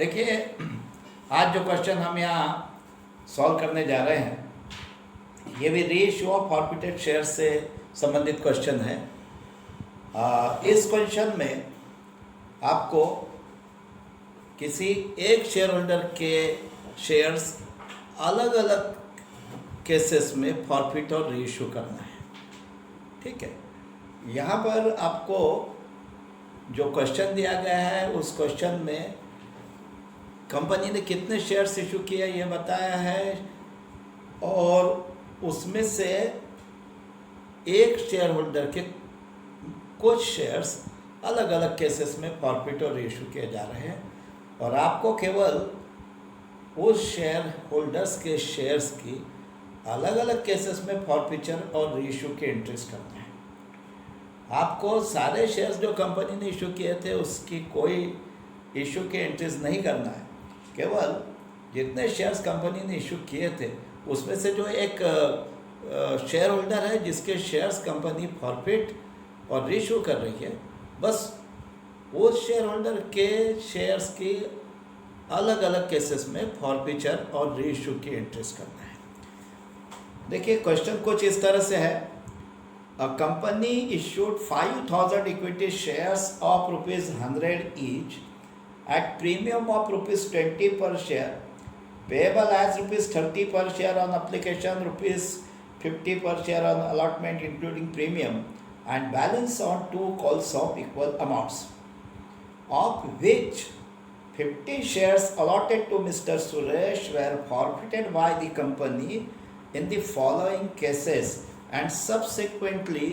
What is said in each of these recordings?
देखिए, आज जो क्वेश्चन हम यहाँ सॉल्व करने जा रहे हैं ये भी रेशियो ऑफ फॉरफिटेड शेयर से संबंधित क्वेश्चन है। इस क्वेश्चन में आपको किसी एक शेयर होल्डर के शेयर्स अलग अलग केसेस में फॉरफिट और रीइश्यू करना है। ठीक है, यहाँ पर आपको जो क्वेश्चन दिया गया है उस क्वेश्चन में कंपनी ने कितने शेयर्स इशू किए ये बताया है और उसमें से एक शेयर होल्डर के कुछ शेयर्स अलग अलग केसेस में फॉरफिट और रीइश्यू किए जा रहे हैं और आपको केवल उस शेयर होल्डर्स के शेयर्स की अलग अलग केसेस में फॉरफिचर और रीइश्यू के एंट्रीज करना है। आपको सारे शेयर्स जो कंपनी ने इशू किए थे उसकी कोई इशू के एंट्रीज नहीं करना है। केवल जितने शेयर्स कंपनी ने इशू किए थे उसमें से जो एक शेयर होल्डर है जिसके शेयर्स कंपनी फॉरफिट और रीइश्यू कर रही है, बस उस शेयर होल्डर के शेयर्स की अलग अलग केसेस में फॉरफिचर और रीइश्यू की एंट्रीज करना है। देखिए, क्वेश्चन कुछ इस तरह से है। A company issued 5,000 equity shares of ₹100 each at premium of ₹20 per share, payable as ₹30 per share on application, ₹50 per share on allotment including premium, and balance on 2 calls of equal amounts, of which 50 shares allotted to Mr. Suresh were forfeited by the company in the following cases and subsequently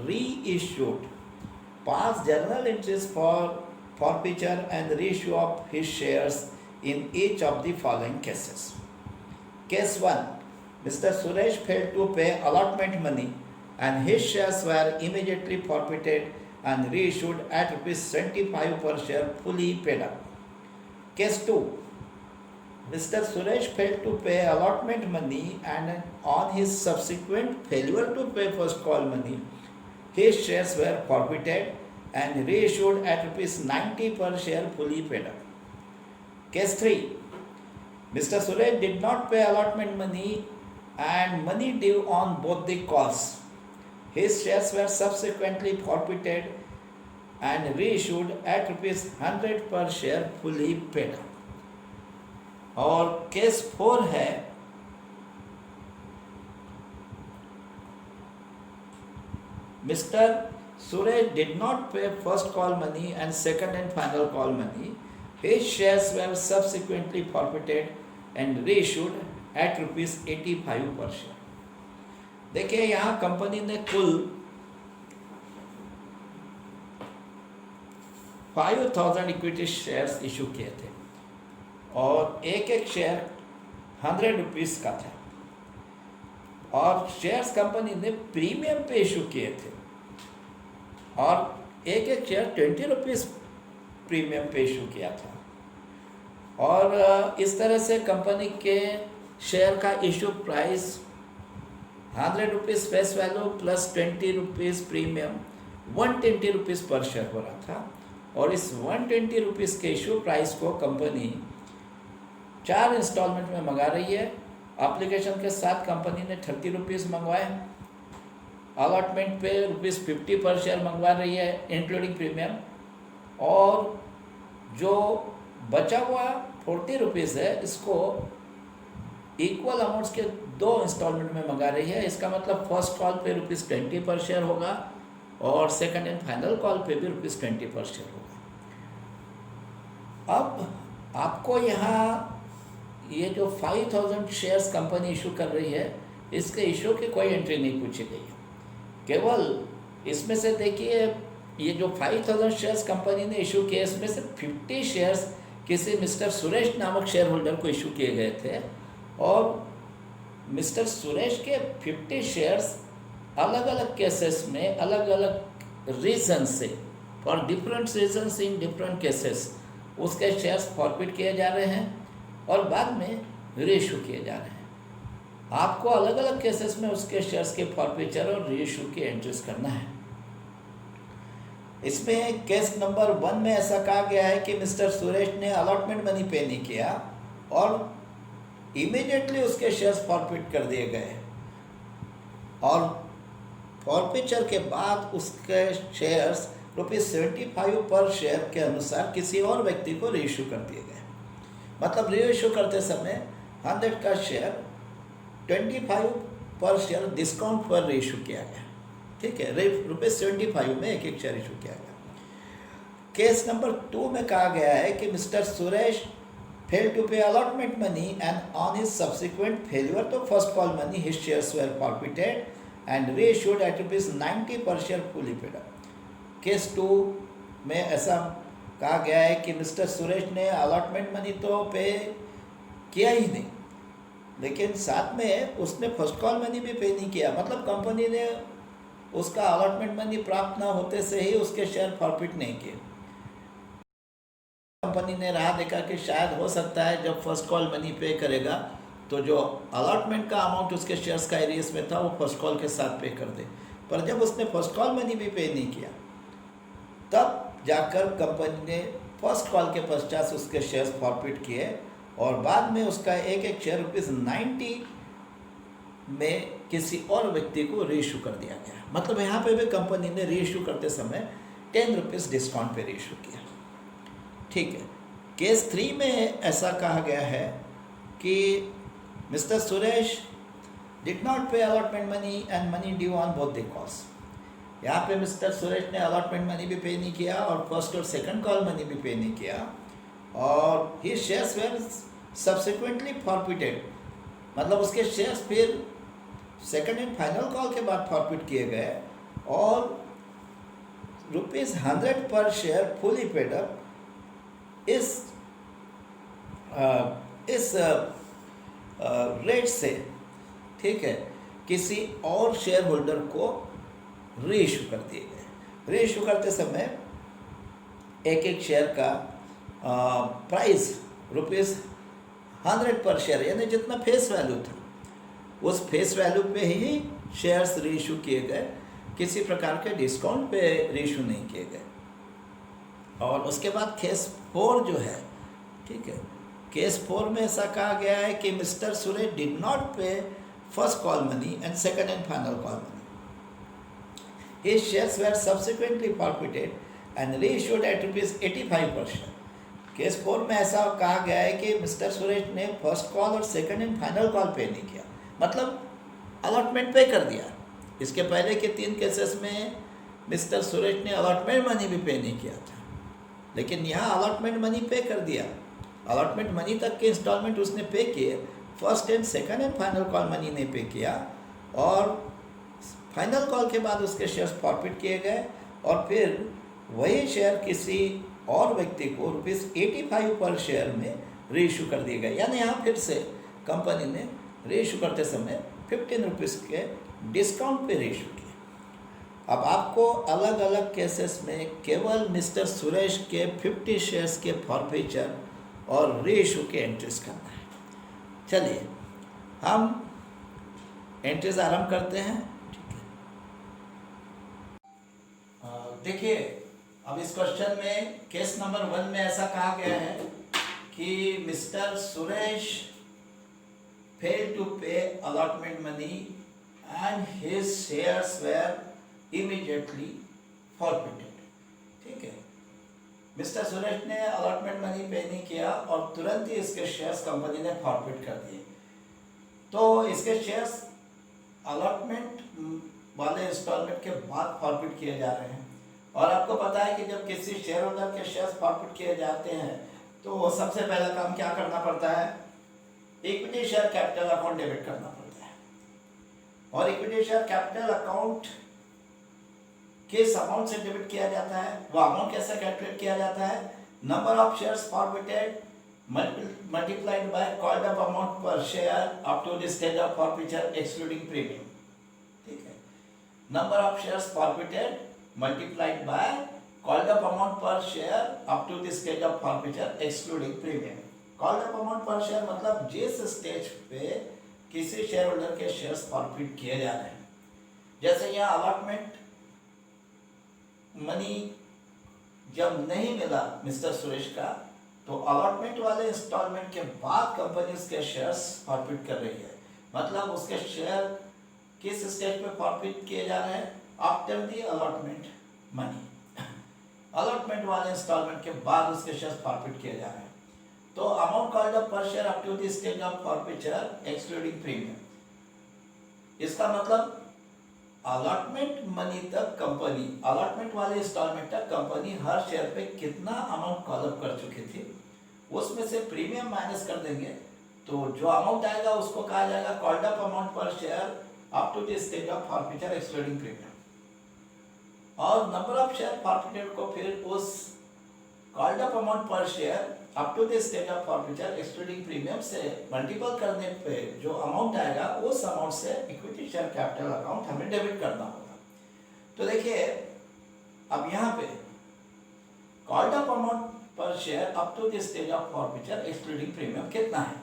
reissued. Pass journal entries for forfeiture and reissue of his shares in each of the following cases. Case 1. Mr. Suresh failed to pay allotment money and his shares were immediately forfeited and reissued at ₹75 per share fully paid up. Case 2. Mr. Suresh failed to pay allotment money and on his subsequent failure to pay first call money, his shares were forfeited and reissued at ₹90 per share fully paid up. Case 3. Mr. Suresh did not pay allotment money and money due on both the calls. His shares were subsequently forfeited and reissued at ₹100 per share fully paid up. और case 4 है mister Suresh did not pay first call money and second and final call money, his shares were subsequently forfeited and reissued at ₹85 per share. देखिए, यहाँ company ने कुल 5,000 equity shares issue किए थे और एक एक शेयर ₹100 का था और शेयर्स कंपनी ने प्रीमियम पे इशू किए थे और एक एक शेयर ₹20 प्रीमियम पे इशू किया था और इस तरह से कंपनी के शेयर का issue price ₹100 face value plus ₹20 premium ₹120 पर शेयर हो रहा था और इस ₹120 के इशू प्राइस को कंपनी 4 इंस्टॉलमेंट में मंगा रही है। एप्लीकेशन के साथ कंपनी ने ₹30 मंगवाए, अलॉटमेंट पे ₹50 पर शेयर मंगवा रही है इंक्लूडिंग प्रीमियम और जो बचा हुआ ₹40 है इसको इक्वल अमाउंट्स के 2 इंस्टॉलमेंट में मंगा रही है। इसका मतलब फर्स्ट कॉल पे ₹20 पर शेयर होगा और सेकंड एंड फाइनल कॉल पे भी ₹20 पर शेयर होगा। अब आपको यहाँ ये जो 5,000 शेयर्स कंपनी इशू कर रही है इसके इशू की कोई एंट्री नहीं पूछी गई है। केवल इसमें से देखिए, ये जो 5,000 शेयर्स कंपनी ने इशू किए इसमें से 50 शेयर्स किसी मिस्टर सुरेश नामक शेयर होल्डर को इशू किए गए थे और मिस्टर सुरेश के 50 शेयर्स अलग अलग केसेस में अलग अलग रीजन से for different reasons in different cases उसके शेयर्स फॉरफिट किए जा रहे हैं और बाद में रीइश्यू किए जा रहे हैं। आपको अलग अलग केसेस में उसके शेयर्स के फॉरफिचर और रीइश्यू की एंट्रीज करना है। इसमें केस नंबर 1 में ऐसा कहा गया है कि मिस्टर सुरेश ने अलॉटमेंट मनी पे नहीं किया और इमीडिएटली उसके शेयर्स फॉरफिट कर दिए गए और फॉरफिचर के बाद उसके शेयर्स ₹75 पर शेयर के अनुसार किसी और व्यक्ति को रीइश्यू कर दिए गए। मतलब रीइश्यू करते समय 100 का शेयर 25 पर शेयर डिस्काउंट पर रीइश्यू किया गया। ठीक है, ₹75 में एक शेयर इशू किया गया। केस नंबर 2 में कहा गया है कि mister Suresh failed to pay allotment money and on his subsequent failure to first call money his shares were forfeited and reissued at ₹90 per share fully paid up। Case 2 में ऐसा कहा गया है कि मिस्टर सुरेश ने अलॉटमेंट मनी तो पे किया ही नहीं, लेकिन साथ में उसने फर्स्ट कॉल मनी भी पे नहीं किया। मतलब कंपनी ने उसका अलॉटमेंट मनी प्राप्त न होते से ही उसके शेयर फॉरफिट नहीं किए। कंपनी ने राह देखा कि शायद हो सकता है जब फर्स्ट कॉल मनी पे करेगा तो जो अलॉटमेंट का अमाउंट उसके शेयर्स का एरियस में था वो फर्स्ट कॉल के साथ पे कर दे, पर जब उसने फर्स्ट कॉल मनी भी पे नहीं किया तब जाकर कंपनी ने फर्स्ट कॉल के पश्चात उसके शेयर्स फॉरफिट किए और बाद में उसका एक शेयर ₹90 में किसी और व्यक्ति को रीइश्यू कर दिया गया। मतलब यहाँ पे भी कंपनी ने रीइश्यू करते समय ₹10 डिस्काउंट पे रीइश्यू किया। ठीक है, केस 3 में ऐसा कहा गया है कि मिस्टर सुरेश डिड नॉट पे allotment money and money due on both the calls. यहाँ पे मिस्टर सुरेश ने अलॉटमेंट मनी भी पे नहीं किया और फर्स्ट और सेकंड कॉल मनी भी पे नहीं किया और ही शेयर्स वेर सब्सिक्वेंटली फॉरफिटेड। मतलब उसके शेयर्स फिर सेकंड एंड फाइनल कॉल के बाद फॉरफिट किए गए और ₹100 पर शेयर फुली पेड अप इस रेट से, ठीक है, किसी और शेयर होल्डर को रीइश्यू कर दिए गए। रीइश्यू करते समय एक शेयर का प्राइस ₹100 पर शेयर यानी जितना फेस वैल्यू था उस फेस वैल्यू पे ही शेयर्स रीइश्यू किए गए, किसी प्रकार के डिस्काउंट पे रीइश्यू नहीं किए गए। और उसके बाद केस 4 जो है, ठीक है, केस 4 में ऐसा कहा गया है कि mister Suresh did not pay first call money and second and final call money. His shares were subsequently forfeited and reissued at ₹85 per share। Case 4 में ऐसा कहा गया है कि मिस्टर सुरेश ने फर्स्ट कॉल और सेकंड एंड फाइनल कॉल पे नहीं किया, मतलब अलॉटमेंट पे कर दिया। इसके पहले के 3 केसेस में मिस्टर सुरेश ने अलॉटमेंट मनी भी पे नहीं किया था, लेकिन यहाँ अलॉटमेंट मनी पे कर दिया। अलॉटमेंट मनी तक के इंस्टॉलमेंट उसने पे किए, first and second and final call money नहीं पे किया और फाइनल कॉल के बाद उसके शेयर्स फॉरफिट किए गए और फिर वही शेयर किसी और व्यक्ति को ₹85 पर शेयर में रीइश्यू कर दिए गए। यानी यहाँ फिर से कंपनी ने रीइश्यू करते समय ₹15 के डिस्काउंट पे रीइश्यू किए। अब आपको अलग अलग केसेस में केवल मिस्टर सुरेश के 50 शेयर्स के फॉरफिचर और रीइश्यू के एंट्रीज करना है। चलिए हम एंट्रीज आरंभ करते हैं। देखिए, अब इस क्वेश्चन में केस नंबर 1 में ऐसा कहा गया है कि mister Suresh failed to pay allotment money and his shares were immediately forfeited. ठीक है, मिस्टर सुरेश ने अलॉटमेंट मनी पे नहीं किया और तुरंत ही इसके शेयर्स कंपनी ने फॉरफिट कर दिए। तो इसके शेयर्स अलॉटमेंट वाले इंस्टॉलमेंट के बाद फॉरफिट किए जा रहे हैं और आपको पता है कि जब किसी शेयर होल्डर के शेयर्स फॉरफिट किए जाते हैं तो वो सबसे पहला काम क्या करना पड़ता है, equity share capital account debit करना पड़ता है। और इक्विटी शेयर कैपिटल अकाउंट किस अमाउंट से डेबिट किया जाता है, वो अमाउंट कैसे कैलकुलेट किया जाता है, number of shares forfeited multiplied by called up amount पर share up to the stage of forfeiture excluding premium. ठीक है, number of shares forfeited multiplied by called up amount per share up to the stage of forfeiture excluding premium। called up amount per share मतलब जिस stage पे किसी share holder के shares forfeit किए जा रहे हैं, जैसे यहाँ अलॉटमेंट मनी जब नहीं मिला मिस्टर सुरेश का, तो अलॉटमेंट वाले इंस्टॉलमेंट के बाद कंपनी उसके शेयर्स फॉरफिट कर रही है। मतलब उसके शेयर किस स्टेज पे फॉरफिट किए जा रहे हैं? After the allotment money. Allotment वाले इंस्टॉलमेंट के बाद उसके शेयर्स फॉरफिट किए जा रहे हैं। तो amount called up per share up to the stage of forfeiture excluding premium. इसका मतलब अलॉटमेंट मनी तक कंपनी, अलॉटमेंट वाले इंस्टॉलमेंट तक कंपनी हर शेयर पे कितना अमाउंट कॉल अप कर चुकी थी, उसमें से प्रीमियम माइनस कर देंगे, तो जो अमाउंट आएगा उसको कहा जाएगा कॉल्ड अप अमाउंट पर share up to the stage of forfeiture excluding premium. और नंबर ऑफ शेयर फॉरफिटेड को फिर उस कॉल्ड अप अमाउंट पर share up to the stage of forfeiture excluding premium से मल्टीपल करने पे जो अमाउंट आएगा उस अमाउंट से इक्विटी शेयर कैपिटल अकाउंट हमें डेबिट करना होगा। तो देखिए अब यहाँ पे कॉल्ड अप अमाउंट पर share up to the stage of forfeiture excluding premium कितना है?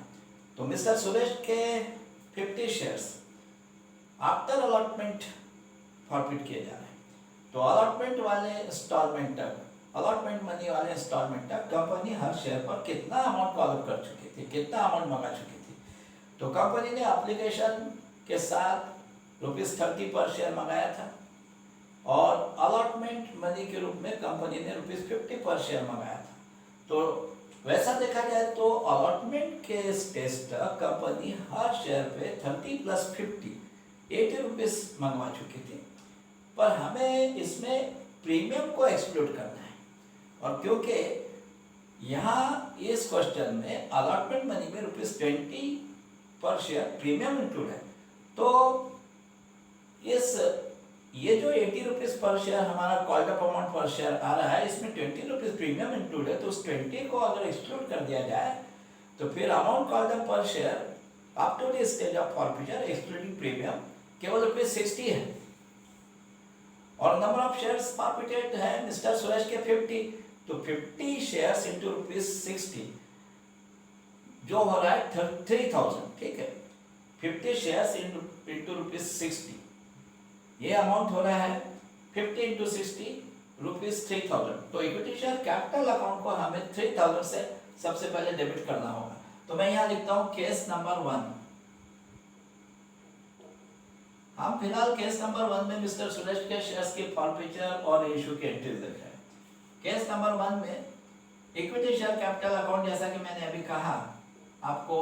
तो मिस्टर सुरेश के 50 शेयर्स आफ्टर अलॉटमेंट फॉरफिट किए जा रहे हैं। तो अलॉटमेंट वाले इंस्टॉलमेंट तक, अलॉटमेंट मनी वाले इंस्टॉलमेंट तक कंपनी हर शेयर पर कितना अमाउंट कॉल अप कर चुकी थी, कितना अमाउंट मंगा चुकी थी? तो कंपनी ने एप्लीकेशन के साथ ₹30 पर शेयर मंगाया था और अलॉटमेंट मनी के रूप में कंपनी ने ₹50 पर शेयर मंगाया था। तो वैसा देखा जाए तो अलॉटमेंट के स्टेज तक कंपनी हर शेयर पे 30 + 50 ₹80 मंगवा चुकी थी। पर हमें इसमें प्रीमियम को एक्सक्लूड करना है, और क्योंकि यहाँ इस क्वेश्चन में अलॉटमेंट मनी में ₹20 पर शेयर प्रीमियम इंक्लूड है, तो इस ये जो ₹80 पर शेयर हमारा कॉल्ड अप अमाउंट पर शेयर आ रहा है, इसमें ₹20 प्रीमियम इंक्लूड है। तो उस 20 को अगर एक्सक्लूड कर दिया जाए तो फिर amount called up per share up to the stage of forfeiture excluding premium केवल ₹60 है। और नंबर ऑफ शेयर्स फॉरफिटेड है मिस्टर सुरेश के 50, तो 50 शेयर्स इंटू ₹60 जो हो रहा है 3000, ठीक है। 50 शेयर्स इंटू ₹60 ये अमाउंट हो रहा है 50 इंटू 60 ₹3000। तो इक्विटी शेयर कैपिटल अकाउंट को हमें 3000 से सबसे पहले डेबिट करना होगा। तो मैं यहाँ लिखता हूँ केस नंबर 1। हम फिलहाल केस नंबर 1 में मिस्टर सुरेश के शेयर्स की फॉरफिचर और इशू की एंट्रीज देख रहे हैं। केस नंबर 1 में इक्विटी शेयर कैपिटल अकाउंट, जैसा कि मैंने अभी कहा, आपको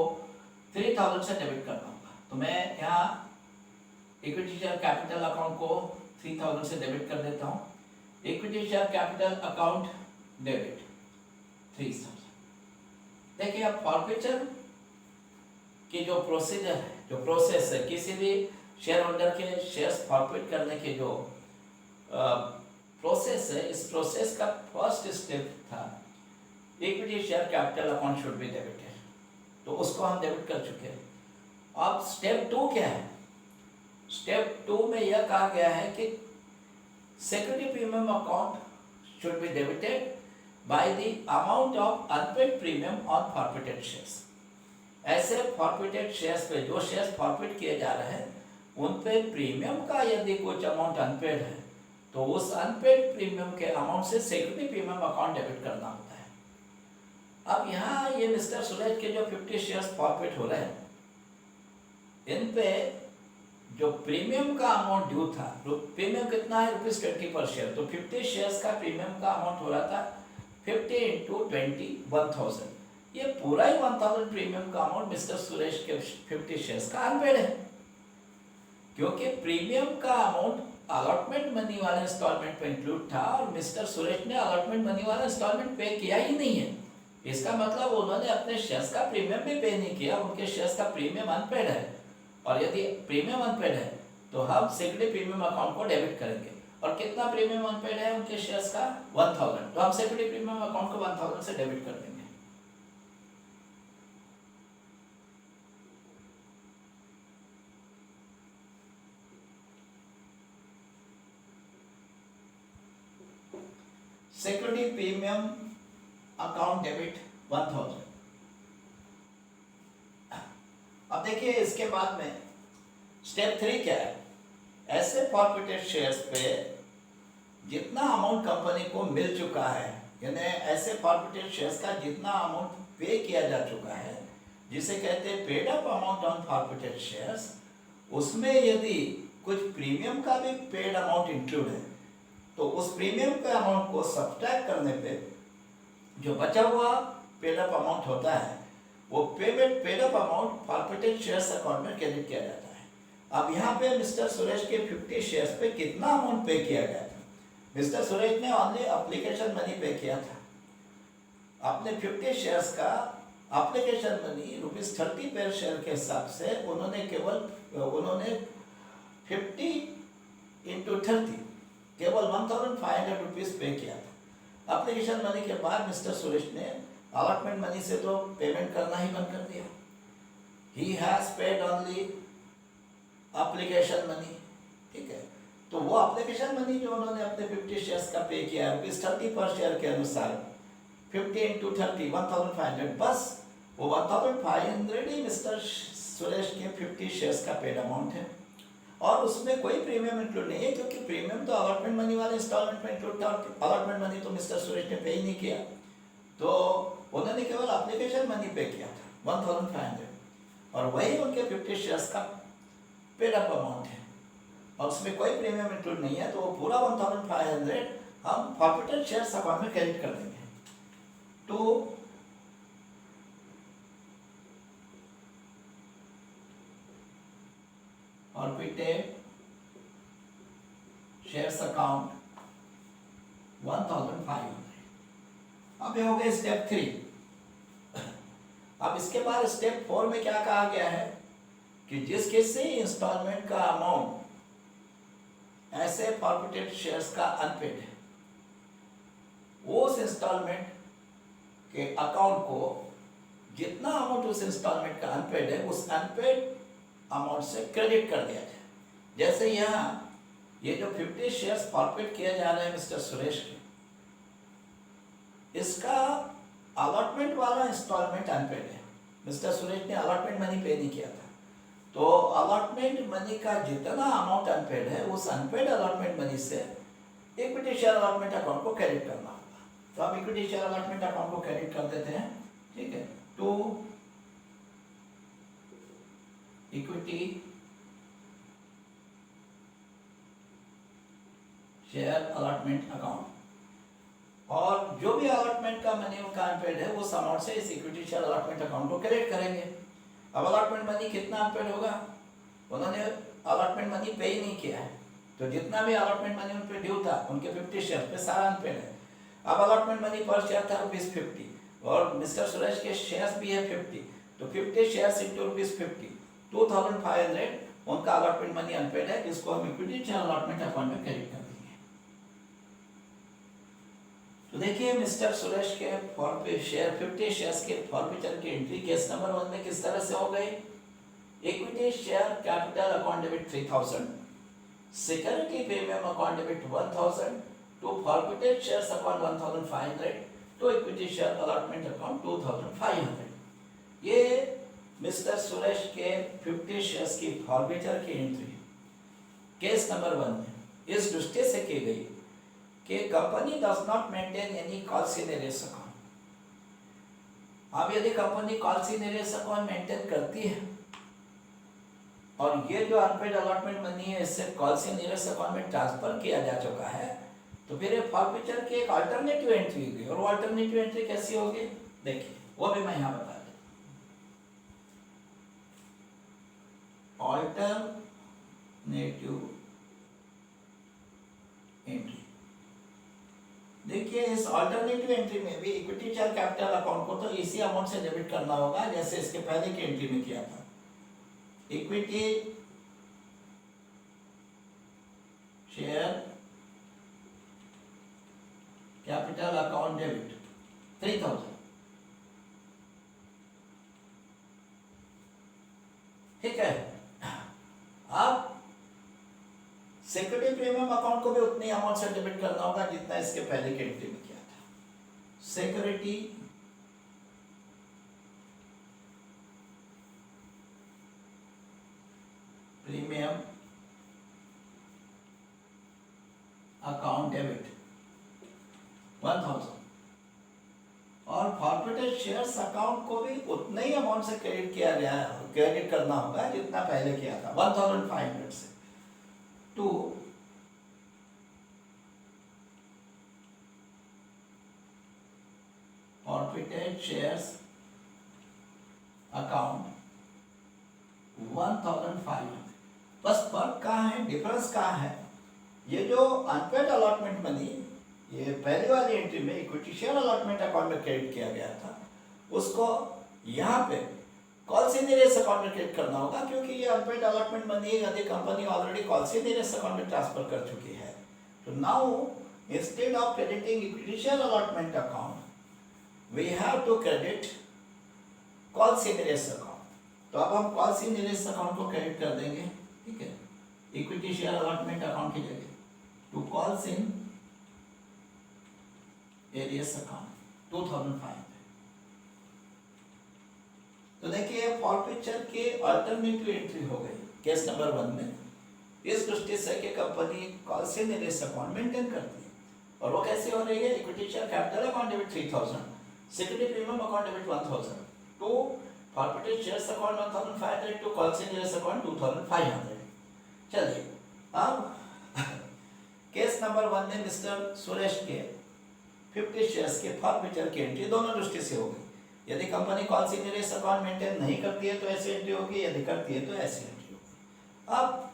3000 से डेबिट करना होगा। तो मैं यहाँ इक्विटी शेयर कैपिटल अकाउंट को 3000 से डेबिट कर देता हूँ। Equity share capital account debit 3000। देखिए अब फॉरफिचर की जो प्रोसीजर है, जो प्रोसेस है, किसी भी शेयर होल्डर के शेयर्स फॉरफिट करने के जो प्रोसेस है, इस प्रोसेस का फर्स्ट स्टेप था equity share capital account should be debited. तो उसको हम डेबिट कर चुके हैं। अब स्टेप 2 क्या है? स्टेप 2 में यह कहा गया है कि security premium account should be debited by the amount of unpaid premium on forfeited shares. ऐसे फॉरफिटेड शेयर्स पे, जो शेयर्स फॉरफिट किए जा रहे हैं, उन पे प्रीमियम का यदि कुछ अमाउंट अनपेड है तो उस अनपेड प्रीमियम के अमाउंट से सिक्योरिटी प्रीमियम अकाउंट डेबिट करना होता है। अब यहाँ ये मिस्टर सुरेश के जो 50 शेयर्स फॉरफिट हो रहे हैं, इन पे जो प्रीमियम का अमाउंट ड्यू था, प्रीमियम कितना है? ₹20 पर शेयर। तो 50 शेयर्स का प्रीमियम का अमाउंट हो रहा था 50 इंटू 20 1000। ये पूरा ही 1000 प्रीमियम का अमाउंट मिस्टर सुरेश के 50 शेयर्स का अनपेड है, क्योंकि प्रीमियम का अमाउंट अलॉटमेंट मनी वाले इंस्टॉलमेंट पे इंक्लूड था और मिस्टर सुरेश ने अलॉटमेंट मनी वाला इंस्टॉलमेंट पे किया ही नहीं है। इसका मतलब उन्होंने अपने शेयर्स का प्रीमियम भी पे नहीं किया, उनके शेयर्स का प्रीमियम अनपेड है। और यदि प्रीमियम अनपेड है तो हम सिक्योरिटी प्रीमियम अकाउंट को डेबिट करेंगे। और कितना प्रीमियम अनपेड है उनके शेयर्स का? 1000। तो हम सिक्योरिटी प्रीमियम अकाउंट को 1000 से डेबिट कर देंगे। Security premium account debit 1000। अब देखिए इसके बाद में स्टेप 3 क्या है? ऐसे फॉरफिटेड शेयर्स पे जितना अमाउंट कंपनी को मिल चुका है, यानी ऐसे फॉरफिटेड शेयर्स का जितना अमाउंट पे किया जा चुका है, जिसे कहते हैं paid up amount on forfeited shares, उसमें यदि कुछ प्रीमियम का भी पेड अमाउंट इंक्लूड है, तो उस प्रीमियम के अमाउंट को सब्ट्रैक्ट करने पे जो बचा हुआ पेड अप अमाउंट होता है, वो paid up amount forfeited shares account में क्रेडिट किया जाता है। अब यहाँ पे मिस्टर सुरेश के 50 शेयर्स पे कितना अमाउंट पे किया गया था? मिस्टर सुरेश ने ओनली एप्लीकेशन मनी पे किया था। अपने 50 शेयर्स का एप्लीकेशन मनी ₹30 पर शेयर के हिसाब से उन्होंने 50 into 30 केवल ₹1,500 पे किया था। एप्लीकेशन मनी के बाद मिस्टर सुरेश ने अलॉटमेंट मनी से तो पेमेंट करना ही बंद कर दिया। He has paid only application money, ठीक है। तो वो एप्लीकेशन मनी जो उन्होंने अपने 50 शेयर्स का पे किया ₹30 पर शेयर के अनुसार 50 into 30 1500, बस वो 1500 ही मिस्टर सुरेश के 50 शेयर्स का पेड अमाउंट है, और उसमें कोई प्रीमियम इंक्लूड नहीं है, क्योंकि प्रीमियम तो अलॉटमेंट मनी वाले इंस्टॉलमेंट में इंक्लूड था। अलॉटमेंट मनी तो मिस्टर सुरेश ने पे ही नहीं किया, तो उन्होंने केवल एप्लीकेशन मनी पे किया था 1500, और वही उनके 50 शेयर्स का पेड अप अमाउंट है, और उसमें कोई प्रीमियम इंक्लूड नहीं है। तो वो पूरा 1500 हम फॉरफिटेड शेयर्स अकाउंट में क्रेडिट कर देंगे। तो फॉरफिटेड शेयर्स अकाउंट 1500। अब ये हो गया स्टेप 3। अब इसके बाद स्टेप 4 में क्या कहा गया है कि जिस किसी इंस्टॉलमेंट का अमाउंट ऐसे फॉरफिटेड शेयर्स का अनपेड है, उस इंस्टॉलमेंट के अकाउंट को जितना अमाउंट उस इंस्टॉलमेंट का अनपेड है, उस अनपेड अमाउंट से क्रेडिट कर दिया जाए। जैसे यहाँ ये जो 50 शेयर्स फॉरफिट किए जा रहे हैं मिस्टर सुरेश के, इसका अलॉटमेंट वाला इंस्टॉलमेंट अनपेड है। मिस्टर सुरेश ने अलॉटमेंट मनी पे नहीं किया था, तो अलॉटमेंट मनी का जितना अमाउंट अनपेड है, उस अनपेड अलॉटमेंट मनी से इक्विटी शेयर अलॉटमेंट अकाउंट को क्रेडिट करना होगा। तो हम इक्विटी शेयर अलॉटमेंट अकाउंट को क्रेडिट कर देते हैं, ठीक है, to equity share allotment account, और जो भी अलॉटमेंट का मनी उनका अनपेड है, उस अमाउंट से इस इक्विटी शेयर अलॉटमेंट अकाउंट को क्रेडिट करेंगे। अब अलॉटमेंट मनी कितना अनपेड होगा? उन्होंने अलॉटमेंट मनी पे ही नहीं किया है, तो जितना भी अलॉटमेंट मनी उन पे ड्यू था, उनके 50 शेयर पे सारा अनपेड है। अब अलॉटमेंट मनी पर शेयर था ₹50, और मिस्टर सुरेश के शेयर्स भी है 50, तो 50 शेयर्स इंटू ₹50, 2500 उनका अलॉटमेंट मनी अनपेड है, जिसको हम इक्विटी शेयर अलॉटमेंट अकाउंट में क्रेडिट कर देंगे। तो देखिए मिस्टर सुरेश के शेयर 50 शेयर्स के फॉरफिचर की एंट्री केस नंबर 1 में किस तरह से हो गई? Equity share capital account debit 3000, security premium account debit 1000, to forfeited shares account 1500, to equity share allotment account 2500। ये मिस्टर सुरेश के 50 शेयर्स की फॉरफिचर की एंट्री केस नंबर 1 में इस दृष्टि से की गई कि company does not maintain any calls in arrears account. अब यदि company calls in arrears account maintain करती है, और ये जो अनपेड अलॉटमेंट मनी है, इससे कॉल्स इन एरियर्स अकाउंट में ट्रांसफर किया जा चुका है, तो फिर ये फॉरफिचर की एक अल्टरनेटिव एंट्री होगी। और वो अल्टरनेटिव एंट्री कैसी होगी, देखिए वो भी मैं यहाँ बता दूं। अल्टरनेटिव एंट्री, देखिए इस अल्टरनेटिव एंट्री में भी इक्विटी शेयर कैपिटल अकाउंट को तो इसी अमाउंट से डेबिट करना होगा जैसे इसके पहले की एंट्री में किया था। Equity share capital account debit 3000, ठीक है। अब सिक्योरिटी प्रीमियम अकाउंट को भी उतनी अमाउंट से डेबिट करना होगा जितना इसके पहले की एंट्री में किया था। Security premium account debit forfeited shares account को भी उतना ही अमाउंट से क्रेडिट किया गया है, क्रेडिट करना होगा जितना पहले किया था 1500 से टू फॉरफिटेड शेयर्स अकाउंट 1500। बस फर्क कहाँ है, डिफरेंस कहाँ है? ये जो अनपेड अलॉटमेंट मनी ये पहली वाली एंट्री में इक्विटी शेयर अलॉटमेंट अकाउंट में क्रेडिट किया गया था, उसको यहाँ पे कॉल सीनियर्स अकाउंट में क्रेडिट करना होगा, क्योंकि ये अनपेड अलॉटमेंट मनी यदि company already calls in arrears account में ट्रांसफर कर चुकी है। तो now instead of crediting equity share allotment account we have to credit calls in arrears account. तो अब हम कॉल सीनियर्स अकाउंट को क्रेडिट कर देंगे, ठीक है, इक्विटी शेयर अलॉटमेंट अकाउंट की जगह to call in arrears account 2005। तो देखिए फॉरफिचर की अल्टरनेटिव एंट्री हो गई केस नंबर 1 में, इस दृष्टि से कि company call in arrears account maintain करती है, और वो कैसे हो रही है? Equity share capital account debit 3000, security premium account debit 1000 to forfeited shares account 1500 to call in arrears account 2500। चलिए अब केस नंबर 1 में मिस्टर सुरेश के 50 शेयर्स के फॉरफिचर की एंट्री दोनों दृष्टि से हो गई। यदि company call in arrears account maintain नहीं करती है तो ऐसी एंट्री होगी, यदि करती है तो ऐसी एंट्री होगी। अब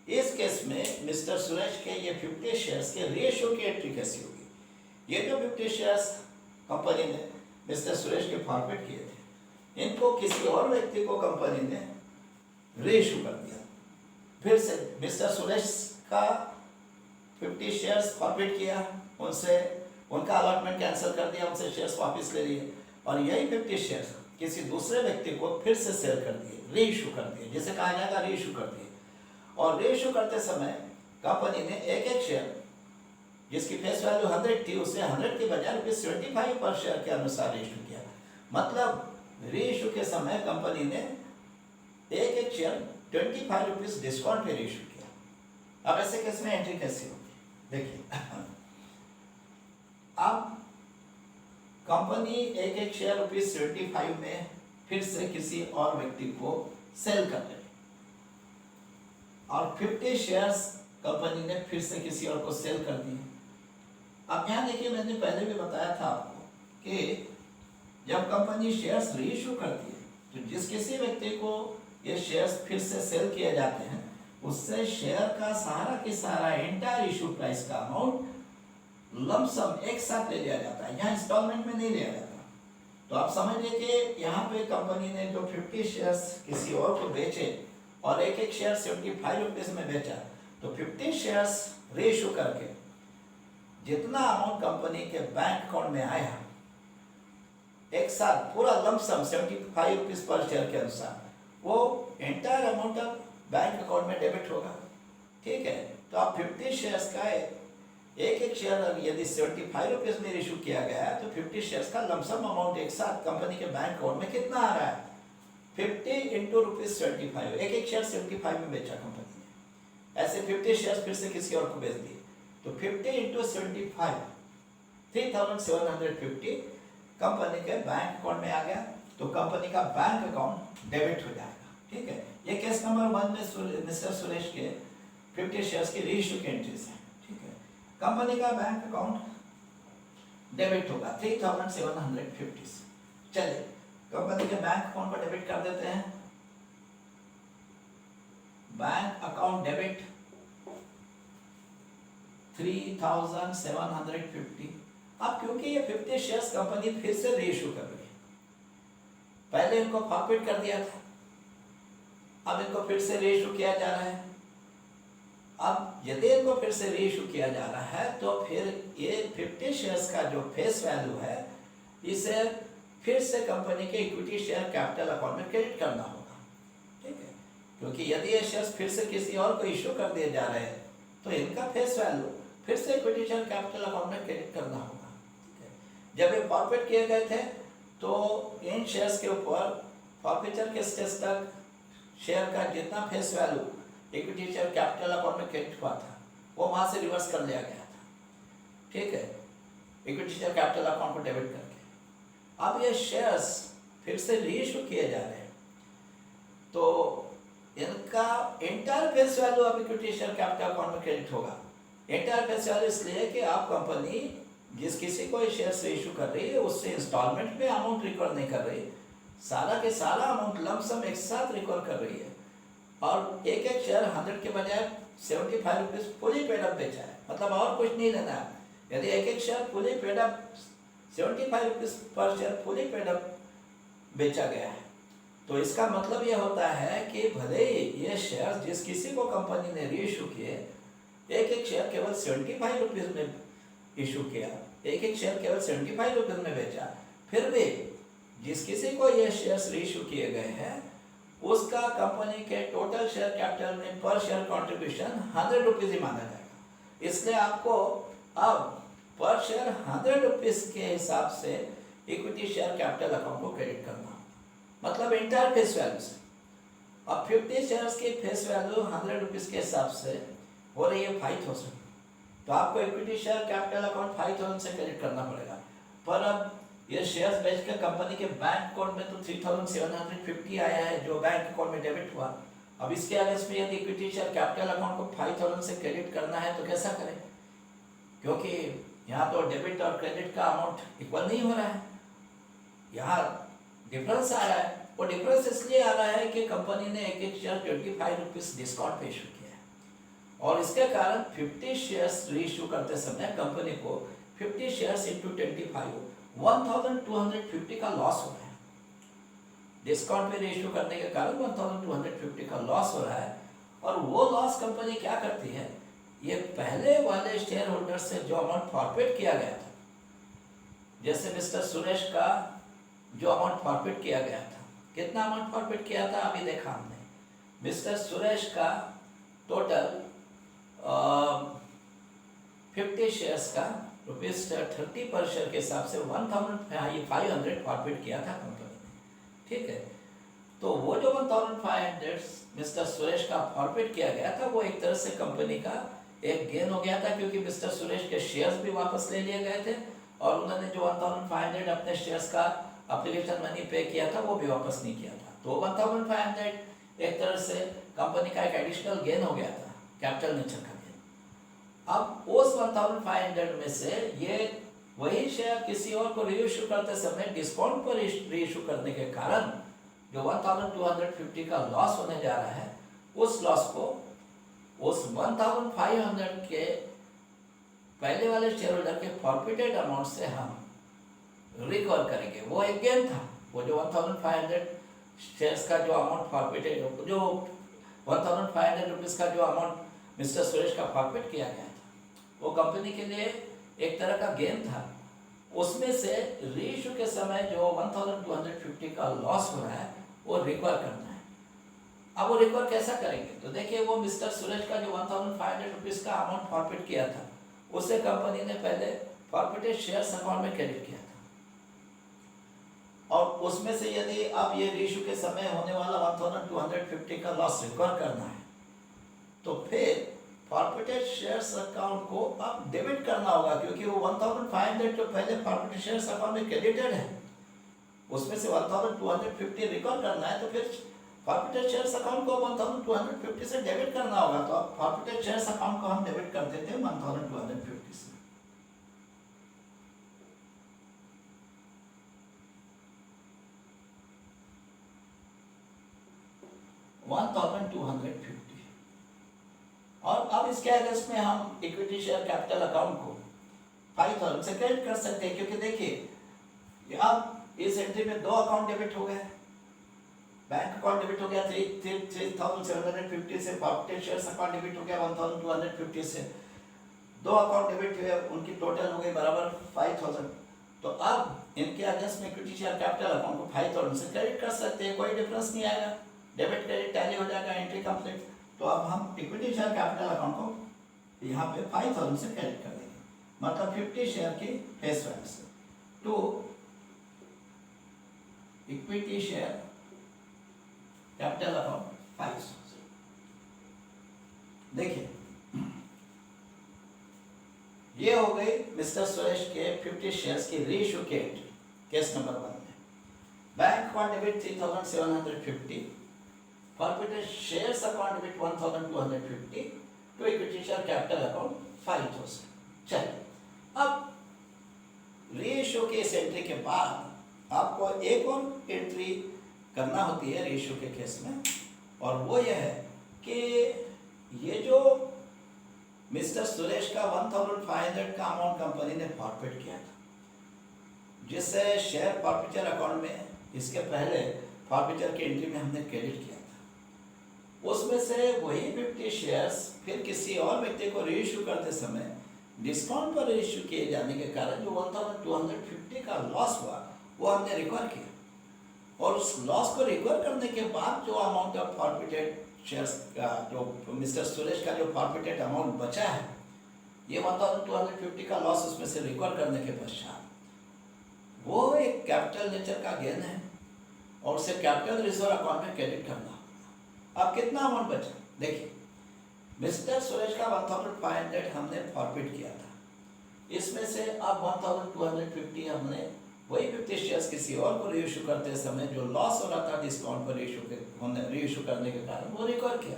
इस केस में मिस्टर सुरेश के ये 50 शेयर्स के रेशियो की एंट्री कैसी होगी? ये जो 50 शेयर्स कंपनी ने मिस्टर सुरेश के फॉरफिट किए थे, इनको किसी और व्यक्ति को कंपनी ने रेशियो कर दिया। फिर से मिस्टर सुरेश का 50 शेयर्स फॉरफिट किया, उनसे उनका अलॉटमेंट कैंसिल कर दिया, उनसे शेयर्स वापस ले लिए, और यही 50 शेयर्स किसी दूसरे व्यक्ति को फिर से सेल कर दिए, रीइश्यू कर दिए, जिसे कहा जाएगा रीइश्यू कर दिए। और रीइश्यू करते समय कंपनी ने एक एक शेयर जिसकी फेस वैल्यू 100 थी, उसे 100 के बजाय ₹75 पर शेयर के अनुसार रीइश्यू किया। मतलब रीइश्यू के समय कंपनी ने एक एक शेयर ₹25 डिस्काउंट पे रीइश्यू किया। अब ऐसे केस में एंट्री कैसी होगी? देखिए अब कंपनी एक एक शेयर ₹75 में फिर से किसी और व्यक्ति को सेल कर रही, और 50 शेयर्स कंपनी ने फिर से किसी और को सेल कर दिए। अब यहाँ देखिए, मैंने पहले भी बताया था आपको कि जब कंपनी शेयर्स रीइश्यू करती है तो जिस किसी व्यक्ति को ये शेयर्स फिर से सेल किए जाते हैं, उससे शेयर का सारा की सारा एंटायर इशू प्राइस का अमाउंट लमसम एक साथ ले लिया जाता है, यहाँ इंस्टॉलमेंट में नहीं लिया जाता। तो आप समझिए कि यहाँ पे कंपनी ने जो 50 शेयर्स किसी और को बेचे और एक एक शेयर ₹75 में बेचा, तो 50 शेयर्स रेशो करके जितना अमाउंट कंपनी के बैंक अकाउंट में आया, एक साथ पूरा लमसम ₹75 पर शेयर के अनुसार वो entire amount of bank account में डेबिट होगा। ठीक है, तो आप 50 शेयर्स का एक एक शेयर यदि ₹75 में इशू किया गया है, तो 50 शेयर्स का लमसम अमाउंट एक साथ कंपनी के बैंक अकाउंट में कितना आ रहा है? 50 इंटू ₹75, एक एक शेयर 75 में बेचा कंपनी ने, ऐसे 50 शेयर्स फिर से किसी और को बेच दिए, तो 50 इंटू 75 3750 कंपनी के बैंक अकाउंट में आ गया, तो कंपनी का बैंक अकाउंट डेबिट हो जाएगा। ठीक है, ये केस नंबर 1 में मिस्टर सुरेश के 50 शेयर्स की रीइश्यू की एंट्रीज है। ठीक है, कंपनी का बैंक अकाउंट डेबिट होगा 3750 से। चलिए कंपनी के बैंक अकाउंट को डेबिट कर देते हैं। Bank account debit 3750। अब क्योंकि ये 50 शेयर्स कंपनी फिर से रीइश्यू कर रही है, पहले इनको फॉरफिट कर दिया था, अब इनको फिर से रीइश्यू किया जा रहा है। अब यदि इनको फिर से रीइश्यू किया जा रहा है, तो फिर ये 50 शेयर्स का जो फेस वैल्यू है, इसे फिर से कंपनी के इक्विटी शेयर कैपिटल अकाउंट में क्रेडिट करना होगा। ठीक है, क्योंकि यदि ये शेयर्स फिर से किसी और को इश्यू कर दिए जा रहे हैं, तो इनका फेस वैल्यू फिर से इक्विटी शेयर कैपिटल अकाउंट में क्रेडिट करना होगा। ठीक है, जब ये फॉरफिट किए गए थे, तो इन शेयर्स के ऊपर फॉरफिचर के स्टेज तक शेयर का जितना face value equity share capital account में क्रेडिट हुआ था, वो वहाँ से रिवर्स कर लिया गया था। ठीक है, इक्विटी शेयर कैपिटल अकाउंट को डेबिट करके। अब ये शेयर्स फिर से रीइश्यू किए जा रहे हैं, तो इनका इंटायर फेस वैल्यू अब इक्विटी शेयर कैपिटल अकाउंट में क्रेडिट होगा। इंटायर फेस वैल्यू इसलिए कि आप कंपनी जिस किसी को शेयर्स इशू कर रही है उससे इंस्टॉलमेंट में अमाउंट रिकवर नहीं कर रही, सारा के सारा अमाउंट लमसम एक साथ रिकवर कर रही है। और एक एक शेयर 100 के बजाय 75 रुपीज़ फुली पेड अप बेचा है, मतलब और कुछ नहीं लेना है। यदि एक एक share fully paid up 75 rupees पर शेयर फुली पेड अप बेचा गया है, तो इसका मतलब ये होता है कि भले ही ये शेयर जिस किसी को कंपनी ने रीइशू किए, एक एक शेयर केवल 75 रुपीज़ में इशू किया, एक एक शेयर केवल 75 रुपीज़ में बेचा, फिर भी जिस किसी को ये शेयर्स रीइशू किए गए हैं उसका कंपनी के टोटल शेयर कैपिटल में पर शेयर कंट्रीब्यूशन 100 रुपीज़ ही माना जाएगा। इसलिए आपको अब पर शेयर 100 रुपीज़ के हिसाब से इक्विटी शेयर कैपिटल अकाउंट को क्रेडिट करना, मतलब इंटायर फेस वैल्यू से। अब 50 शेयर्स की फेस वैल्यू 100 रुपीज़ के हिसाब से हो रही है 5000, तो आपको इक्विटी शेयर कैपिटल अकाउंट 5000 से क्रेडिट करना पड़ेगा। पर अब ये शेयर्स बेच के कंपनी के बैंक अकाउंट में तो 3750 आया है जो बैंक अकाउंट में डेबिट हुआ। अब इसके अगेंस्ट में यदि इक्विटी शेयर कैपिटल अकाउंट को 5000 से क्रेडिट करना है तो कैसा करें, क्योंकि यहाँ तो डेबिट और क्रेडिट का अमाउंट इक्वल नहीं हो रहा है, यहाँ डिफरेंस आ रहा है। वो डिफरेंस इसलिए आ रहा है कि कंपनी ने एक एक शेयर 25 रुपीज़ डिस्काउंट पे इशू किया है, और इसके कारण 50 शेयर्स रीइशू करते समय कंपनी को 50 शेयर्स इंटू 25 1250 का लॉस हो रहा है। डिस्काउंट पे रीइशू करने के कारण 1250 का लॉस हो रहा है। और वो लॉस कंपनी क्या करती है, ये पहले वाले शेयर होल्डर से जो अमाउंट फॉरफिट किया गया था, जैसे मिस्टर सुरेश का जो अमाउंट फॉरफिट किया गया था, कितना अमाउंट फॉरफिट किया था अभी देखा हमने। मिस्टर सुरेश का टोटल 50 शेयर्स का ₹30 पर शेयर के हिसाब से 1500 फॉरफिट किया था कंपनी ने, ठीक है। तो वो जो 1500 मिस्टर सुरेश का फॉरफिट किया गया था वो एक तरह से कंपनी का एक गेन हो गया था, क्योंकि मिस्टर सुरेश के शेयर्स भी वापस ले लिए गए थे और उन्होंने जो 1500 अपने शेयर्स का एप्लीकेशन मनी पे किया था वो भी वापस नहीं किया था। तो 1500 एक तरह से कंपनी का एक एडिशनल गेन हो गया था, कैपिटल नेचर का गेन। अब उस 1500 में से ये वही शेयर किसी और को रीइश्यू करते समय डिस्काउंट पर रीइश्यू करने के कारण जो 1250 का लॉस होने जा रहा है, उस लॉस को उस 1500 के पहले वाले शेयर होल्डर के फॉरफिटेड अमाउंट से हम रिकवर करेंगे। वो एक गेन था, वो जो 1500 शेयर्स का जो अमाउंट फॉरफिटेड, जो 1500 रुपीज़ का जो अमाउंट मिस्टर सुरेश का फॉरफिट किया गया था, वो कंपनी के लिए एक तरह का गेन था। उसमें से रीइश्यू के समय जो 1250 का लॉस हो रहा है वो रिकवर करना है। अब वो रिकवर कैसा करेंगे, तो देखिए वो मिस्टर सुरेश का जो 1500 रुपीज़ का अमाउंट फॉरफिट किया था उसे कंपनी ने पहले फॉरफिटेड शेयर्स अकाउंट में क्रेडिट किया था, और उसमें से यदि अब ये रीइश्यू के समय होने वाला 1250 का लॉस रिकवर करना है तो फिर फॉरफिटेड शेयर्स अकाउंट को अब डेबिट करना होगा, क्योंकि वो 1500 जो पहले फॉरफिटेड शेयर्स अकाउंट में क्रेडिटेड है उसमें से 1250 रिकवर करना है, तो फिर फॉरफिटेड शेयर्स अकाउंट को 1250 से डेबिट करना होगा। तो अब फॉरफिटेड शेयर्स अकाउंट को हम डेबिट कर देते हैं 1250 से। और अब इसके अगेंस्ट में हम इक्विटी शेयर कैपिटल अकाउंट को 5000 से क्रेडिट कर सकते हैं, क्योंकि देखिए अब इस एंट्री में दो अकाउंट डेबिट हो गए, बैंक अकाउंट डेबिट हो गया 3750 से, फॉरफिटेड शेयर्स अकाउंट डेबिट हो गया 1250 से, दो अकाउंट डेबिट हुए, उनकी टोटल हो गई बराबर 5000। तो अब इनके अगेंस्ट में इक्विटी शेयर कैपिटल अकाउंट को 5000 से क्रेडिट कर सकते हैं, कोई डिफरेंस नहीं आएगा, डेबिट क्रेडिट टैली हो जाएगा, एंट्री कंप्लीट। तो अब हम इक्विटी शेयर कैपिटल अकाउंट को यहाँ पे 5000 से क्रेडिट कर देंगे, मतलब 50 शेयर की फेस वैल्यू से to equity share capital account 500 से। देखिए ये हो गई मिस्टर सुरेश के 50 शेयर्स की रीइश्यू की एंट्री केस नंबर 1 में bank account debit 3750, forfeited shares account debit 1250 to equity share capital account 5000। चलिए, अब रीइश्यू की इस एंट्री के बाद आपको एक और एंट्री करना होती है रीइश्यू के केस में, और वो यह है कि ये जो मिस्टर सुरेश का 1500 का अमाउंट कंपनी ने फॉरफिट किया था, जिससे शेयर फॉरफिचर अकाउंट में इसके पहले फॉरफिचर की एंट्री में हमने क्रेडिट किया था, उसमें से वही 50 शेयर्स फिर किसी और व्यक्ति को रीइश्यू करते समय डिस्काउंट पर रीइश्यू किए जाने के कारण जो 1250 का लॉस हुआ वो हमने रिकवर किया, और उस लॉस को रिकवर करने के बाद जो अमाउंट ऑफ फॉरफिटेड शेयर्स का जो मिस्टर सुरेश का जो फॉरफिटेड अमाउंट बचा है, ये 1250 का लॉस उसमें से रिकवर करने के पश्चात वो एक कैपिटल नेचर का गेन है और उसे कैपिटल रिजर्व अकाउंट में क्रेडिट करना होगा। अब कितना अमाउंट बचा देखिए, मिस्टर सुरेश का 1500 हमने फॉरफिट किया था, इसमें से अब 1250 हमने वही 50 शेयर्स किसी और को रीइश्यू करते समय जो लॉस हो रहा था डिस्काउंट पर रीइश्यू करने के कारण वो रिकवर किया।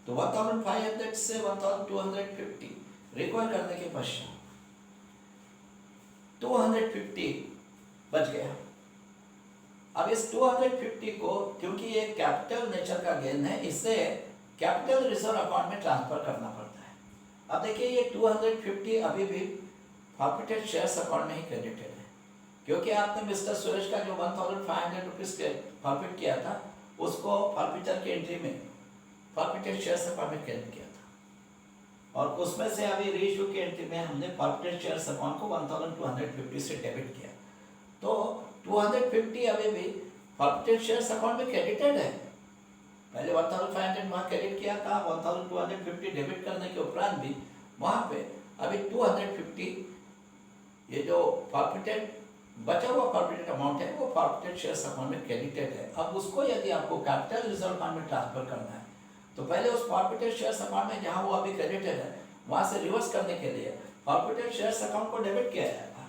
तो 1500 से 1250 रिकवर करने के पश्चात 250 बच गया। अब इस 250 को, क्योंकि ये कैपिटल नेचर का गेन है, इससे कैपिटल रिजर्व अकाउंट में ट्रांसफर करना पड़ता है। अब देखिए, ये 250 अभी भी फॉरफिटेड शेयर्स अकाउंट में ही क्रेडिटेड है, क्योंकि आपने मिस्टर सुरेश का जो 1500 रुपीज के फॉरफिट किया था उसको फॉरफिटर की एंट्री में फॉरफिटेड शेयर्स अकाउंट में क्रेडिट किया था, और उसमें से अभी रीइश्यू की एंट्री में हमने फॉरफिटेड शेयर्स अकाउंट को 1250 से डेबिट किया। तो 250 अभी भी फॉरफिटेड शेयर्स अकाउंट में क्रेडिटेड है। पहले 1500 वहाँ क्रेडिट किया था, 1250 डेबिट करने के उपरांत भी वहाँ पे अभी 250 ये जो फॉरफिटेड बचा हुआ फॉरफिटेड अमाउंट है वो फॉरफिटेड शेयर्स अकाउंट में क्रेडिटेड है। अब उसको यदि आपको कैपिटल रिजर्व अकाउंट में ट्रांसफर करना है तो पहले उस फॉरफिटेड शेयर्स अकाउंट में जहाँ वो अभी क्रेडिटेड है वहाँ से रिवर्स करने के लिए फॉरफिटेड शेयर्स अकाउंट को डेबिट किया जाएगा,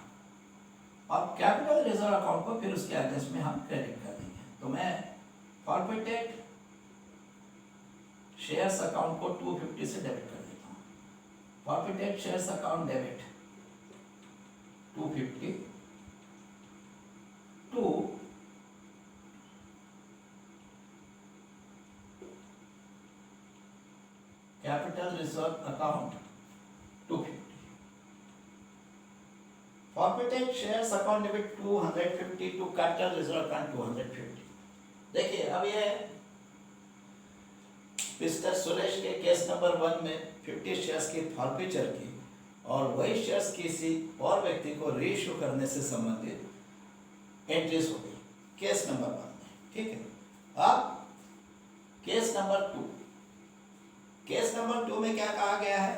और कैपिटल रिजर्व अकाउंट को फिर उसके अगेंस्ट में हम क्रेडिट कर देंगे। तो मैं फॉरफिटेड शेयर्स अकाउंट को 250 से डेबिट कर देता हूँ। Forfeited shares account debit 250 to capital reserve account 250। Forfeited shares account debit 250 to capital reserve account 250। देखिए, अब ये मिस्टर सुरेश के केस नंबर 1 में 50 शेयर्स की फॉरफिचर की और वही शेयर्स किसी और व्यक्ति को रीइश्यू करने से संबंधित एंट्रीज हो गई केस नंबर 1 में, ठीक है। अब केस नंबर 2, केस नंबर 2 में क्या कहा गया है?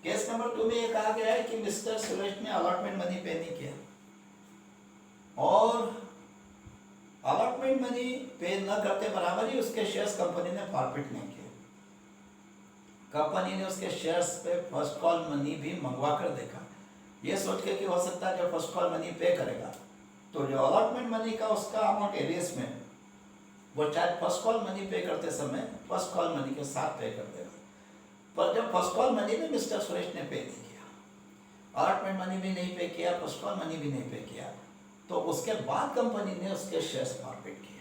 केस नंबर 2 में यह कहा गया है कि मिस्टर सुरेश ने अलॉटमेंट मनी पे नहीं किया, और अलॉटमेंट मनी पे न करते बराबर ही उसके शेयर्स कंपनी ने फॉरफिट नहीं किए। कंपनी ने उसके शेयर्स पे फर्स्ट कॉल मनी भी मंगवा कर देखा, ये सोच के कि हो सकता है जो फर्स्ट कॉल मनी पे करेगा तो जो अलॉटमेंट मनी का उसका अमाउंट एरियस में वो चाहे फर्स्ट कॉल मनी पे करते समय फर्स्ट कॉल मनी के साथ पे कर देगा, पर जब फर्स्ट कॉल मनी भी मिस्टर सुरेश ने पे नहीं किया, अलॉटमेंट मनी भी नहीं पे किया, फर्स्ट कॉल मनी भी नहीं पे किया, तो उसके बाद कंपनी ने उसके शेयर्स फॉरफिट किए।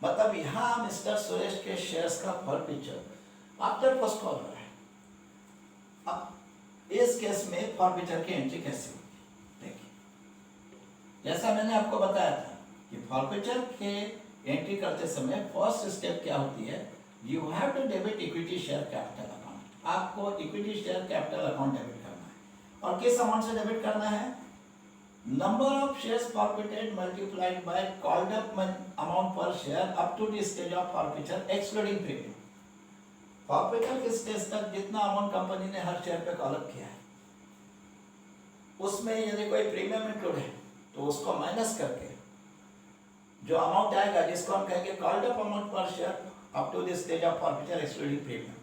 मतलब यहाँ मिस्टर सुरेश के शेयर्स का फॉरफिचर आफ्टर फर्स्ट कॉल हो रहा है। अब इस केस में फॉरफिचर की एंट्री कैसे होगी? देखिए, जैसा मैंने आपको बताया था कि फॉरफिचर के एंट्री करते समय फर्स्ट स्टेप क्या होती है, you have to debit equity share capital account. आपको equity share capital account debit करना है, और किस अमाउंट से डेबिट करना है? Number of shares forfeited multiplied by called up amount पर share up to the stage of forfeiture excluding premium. Forfeiture के स्टेज तक जितना अमाउंट कंपनी ने हर शेयर पे कॉल अप किया है उसमें यदि कोई प्रीमियम इंक्लूड है तो उसको माइनस करके जो अमाउंट आएगा, जिसको हम कहेंगे कॉल्ड अप अमाउंट पर share up to the stage of forfeiture excluding premium,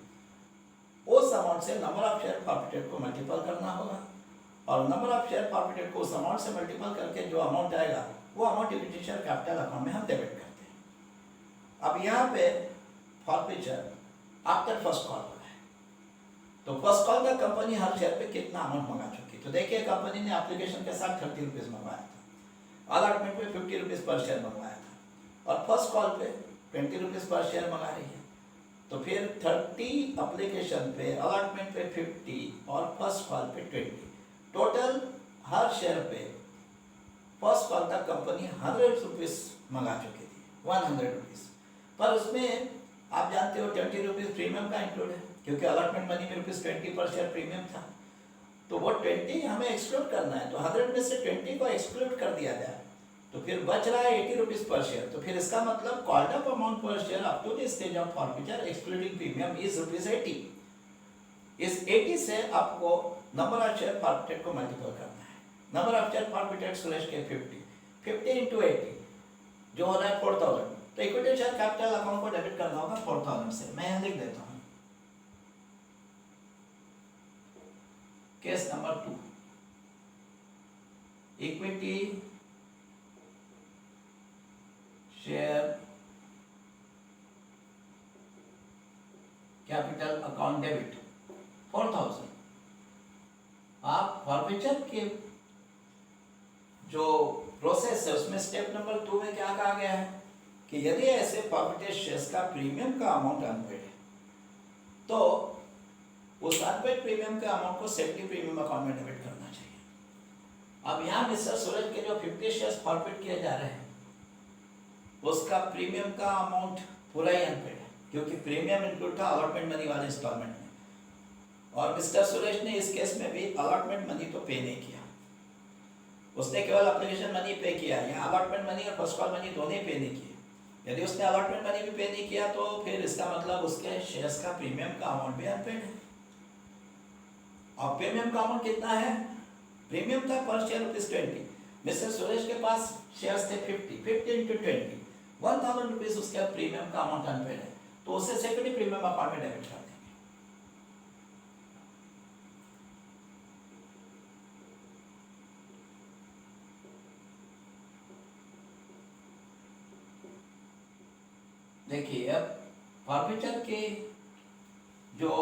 उस अमाउंट से नंबर ऑफ शेयर फॉरफिटेड को मल्टीपल करना होगा और नंबर ऑफ शेयर फॉरफिटेड को उस अमाउंट से मल्टीपल करके जो अमाउंट आएगा वो amount equity share capital account में हम डेबिट करते हैं। अब यहाँ पे फॉरफिचर आफ्टर फर्स्ट कॉल हो है, तो फर्स्ट कॉल का कंपनी हर शेयर पे कितना अमाउंट मंगा चुकी। तो देखिए कंपनी ने एप्लीकेशन के साथ 30 रुपीज़ मंगवाया था, अलॉटमेंट पे 50 रुपीज़ पर शेयर मंगवाया था और फर्स्ट कॉल पे 20 रुपीज़ पर शेयर मंगा रही है। तो फिर 30 एप्लीकेशन पे, अलॉटमेंट पे 50 और फर्स्ट कॉल पे 20, टोटल हर शेयर पे फर्स्ट कॉल तक कंपनी 100 रुपीज़ मंगा चुकी थी, 100 रुपीज़। पर उसमें आप जानते हो 20 रुपीज़ प्रीमियम का इंक्लूड है, क्योंकि अलॉटमेंट मनी में ₹20 पर शेयर प्रीमियम था। तो वो 20 हमें एक्सक्लूड करना है, तो 100 में से 20 को एक्सक्लूड कर दिया जाए तो फिर बच रहा है 80 रुपीज़ पर शेयर। तो फिर इसका मतलब कॉल्ड अप अमाउंट पर share up to the stage of forfeiture excluding premium is ₹80। इस 80 से आपको नंबर ऑफ शेयर फॉरफिटेड को मल्टीपल करना है। Number of share forfeited Suresh के 50 इंटू 80 जो हो रहा है 4000। तो इक्विटी शेयर कैपिटल अकाउंट को डेबिट करना होगा 4000 से। मैं यहाँ लिख देता हूँ case number 2, equity share capital account debit 4000। आप फॉरफिचर के जो प्रोसेस है उसमें स्टेप नंबर 2 में क्या कहा गया है कि यदि ऐसे फॉरफिटेड शेयर्स का प्रीमियम का अमाउंट अनपेड है तो उस अनपेड प्रीमियम के अमाउंट को सेफ्टी प्रीमियम अकाउंट में डेबिट करना चाहिए। अब यहाँ मिस्टर सूरज के जो 50 शेयर्स फॉरफिट किए जा रहे हैं उसका प्रीमियम का अमाउंट पूरा ही अनपेड है, क्योंकि प्रीमियम इंक्लूड था अलॉटमेंट मनी वाले इंस्टॉलमेंट में, और मिस्टर सुरेश ने इस केस में भी अलॉटमेंट मनी तो पे नहीं किया, उसने केवल एप्लीकेशन मनी पे किया। यहाँ अलॉटमेंट मनी और फर्स्ट कॉल मनी दोनों ही पे नहीं किए। यदि उसने अलॉटमेंट मनी भी पे नहीं किया तो फिर इसका मतलब उसके शेयर्स का प्रीमियम का अमाउंट भी अनपेड है। और प्रीमियम का अमाउंट कितना है? प्रीमियम था पर शेयर ₹20। मिस्टर सुरेश के पास शेयर्स थे 50 इंटू 20, 1000 रुपीज उसका प्रीमियम का अमाउंट अनपेड है, तो उसे सेकेंडरी प्रीमियम अकाउंट में डेबिट कर देंगे। देखिए अब फॉरफिचर के जो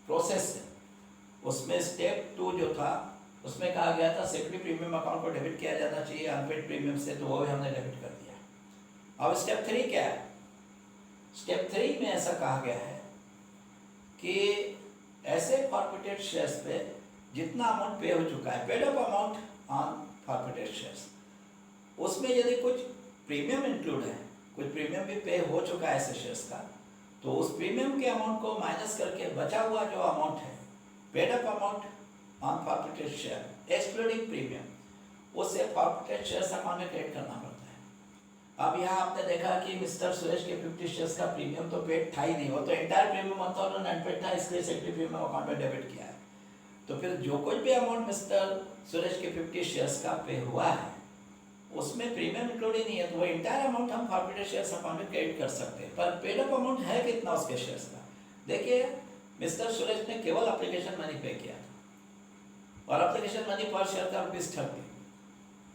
प्रोसेस है उसमें स्टेप 2 जो था उसमें कहा गया था सेकेंडरी प्रीमियम अकाउंट को डेबिट किया जाना चाहिए अनपेड प्रीमियम से, तो वो भी हमने डेबिट कर दिया। अब स्टेप 3 क्या है? स्टेप 3 में ऐसा कहा गया है कि ऐसे फॉरफिटेड शेयर्स पे जितना अमाउंट पे हो चुका है, paid up amount on forfeited shares, उसमें यदि कुछ प्रीमियम इंक्लूड है, कुछ प्रीमियम भी पे हो चुका है ऐसे शेयर्स का, तो उस प्रीमियम के अमाउंट को माइनस करके बचा हुआ जो अमाउंट है paid up amount on forfeited share excluding premium, उससे फॉरफिटेड शेयर्स अकाउंट में क्रेडिट करना पड़ता है। अब यहाँ आपने देखा कि मिस्टर सुरेश के 50 शेयर्स का प्रीमियम तो पेड था ही नहीं, वो तो एंटायर प्रीमियम अनपेड था, इसलिए सेकेंडरी प्रीमियम अकाउंट में डेबिट किया है। तो फिर जो कुछ भी अमाउंट मिस्टर सुरेश के 50 शेयर्स का पे हुआ है उसमें प्रीमियम इंक्लूड ही नहीं है, तो वो एंटायर अमाउंट हम फॉरफिटेड शेयर्स अकाउंट में क्रेडिट कर सकते हैं। पर पेड अप अमाउंट है कितना उसके शेयर्स का? देखिए मिस्टर सुरेश ने केवल एप्लीकेशन मनी पे किया था और एप्लीकेशन मनी पर शेयर था ₹30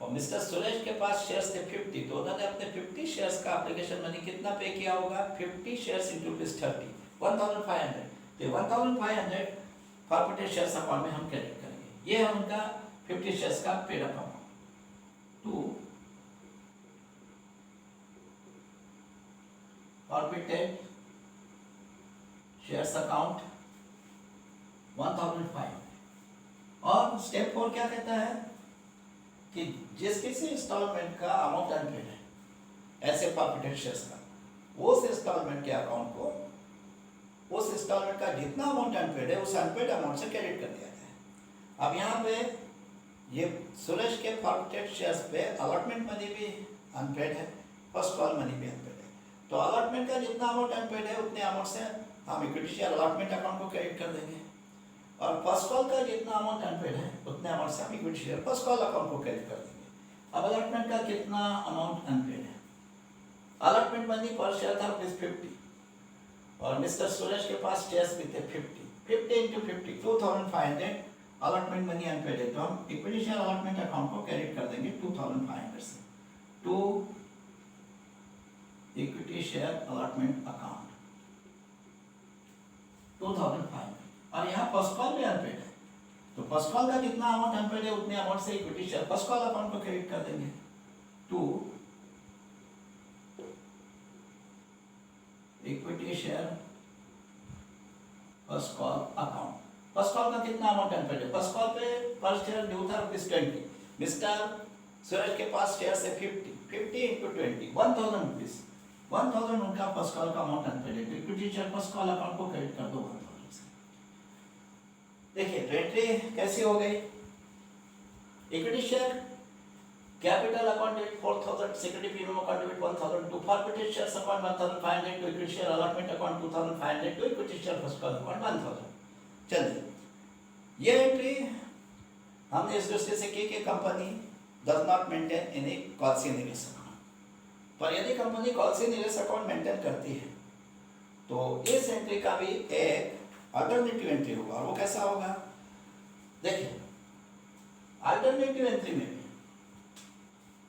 और मिस्टर सुरेश के पास शेयर्स थे 50, तो उन्होंने अपने 50 शेयर्स का एप्लीकेशन मनी कितना पे किया होगा? 50 शेयर्स इंटू ₹30, 1500। तो 1500 फॉरफिटेड शेयर्स अकाउंट में हम क्रेडिट करेंगे। ये है उनका 50 शेयर्स का paid up amount. 2 forfeited shares account 1500। और स्टेप 4 क्या कहता है कि जिस किसी इंस्टॉलमेंट का अमाउंट अनपेड है ऐसे फॉरफिटेड शेयर्स का, उस इंस्टॉलमेंट के अकाउंट को उस इंस्टॉलमेंट का जितना अमाउंट अनपेड है उस अनपेड अमाउंट से क्रेडिट कर दिया जाए। अब यहाँ पे ये सुरेश के फॉरफिटेड शेयर्स पे अलॉटमेंट मनी भी अनपेड है, फर्स्ट कॉल मनी भी अनपेड है, तो अलॉटमेंट का जितना अमाउंट अनपेड है उतने अमाउंट से हम इक्विटी शेयर अलॉटमेंट अकाउंट को क्रेडिट कर देंगे, और फर्स्ट कॉल का जितना अमाउंट अनपेड है उतने अमाउंट से हम equity share first call account को क्रेडिट कर देंगे। अब अलॉटमेंट का कितना अमाउंट अनपेड है? अलॉटमेंट मनी पर शेयर था ₹50 और मिस्टर सुरेश के पास शेयर्स भी थे 50 इंटू 50, 2500 अलॉटमेंट मनी अनपेड है, तो हम इक्विटी शेयर अलॉटमेंट अकाउंट को क्रेडिट कर देंगे 2500 से to equity share allotment account 2500। और यहाँ फर्स्ट कॉल भी अनपेड है, तो फर्स्ट कॉल का जितना अमाउंट अनपेड है उतने अमाउंट से equity share first call account को क्रेडिट कर देंगे to equity share first call account. First call का कितना अमाउंट अनपेड है? फर्स्ट कॉल पे फर्स्ट शेयर ड्यू था ₹20। मिस्टर सूरज के पास शेयर से 50 इंटू 20 1000 रुपीज, 1000 उनका फर्स्ट कॉल का अमाउंट अनपेड है, तो equity share first call account को क्रेडिट कर दो 1000 से। देखिए एंट्री कैसी हो गई? Equity share capital account debit 4000, security premium account debit 1000, to forfeited shares account 1500, to equity share allotment account 2500, to equity share first call account 1000। चलिए ये एंट्री हमने इस दृष्टि से की कि company does not maintain any calls निवेश account, पर यदि कंपनी कॉल्सी निवेश अकाउंट मेंटेन करती है तो इस एंट्री का भी एक अल्टरनेटिव एंट्री होगा। और वो कैसा होगा? देखिए अल्टरनेटिव एंट्री में भी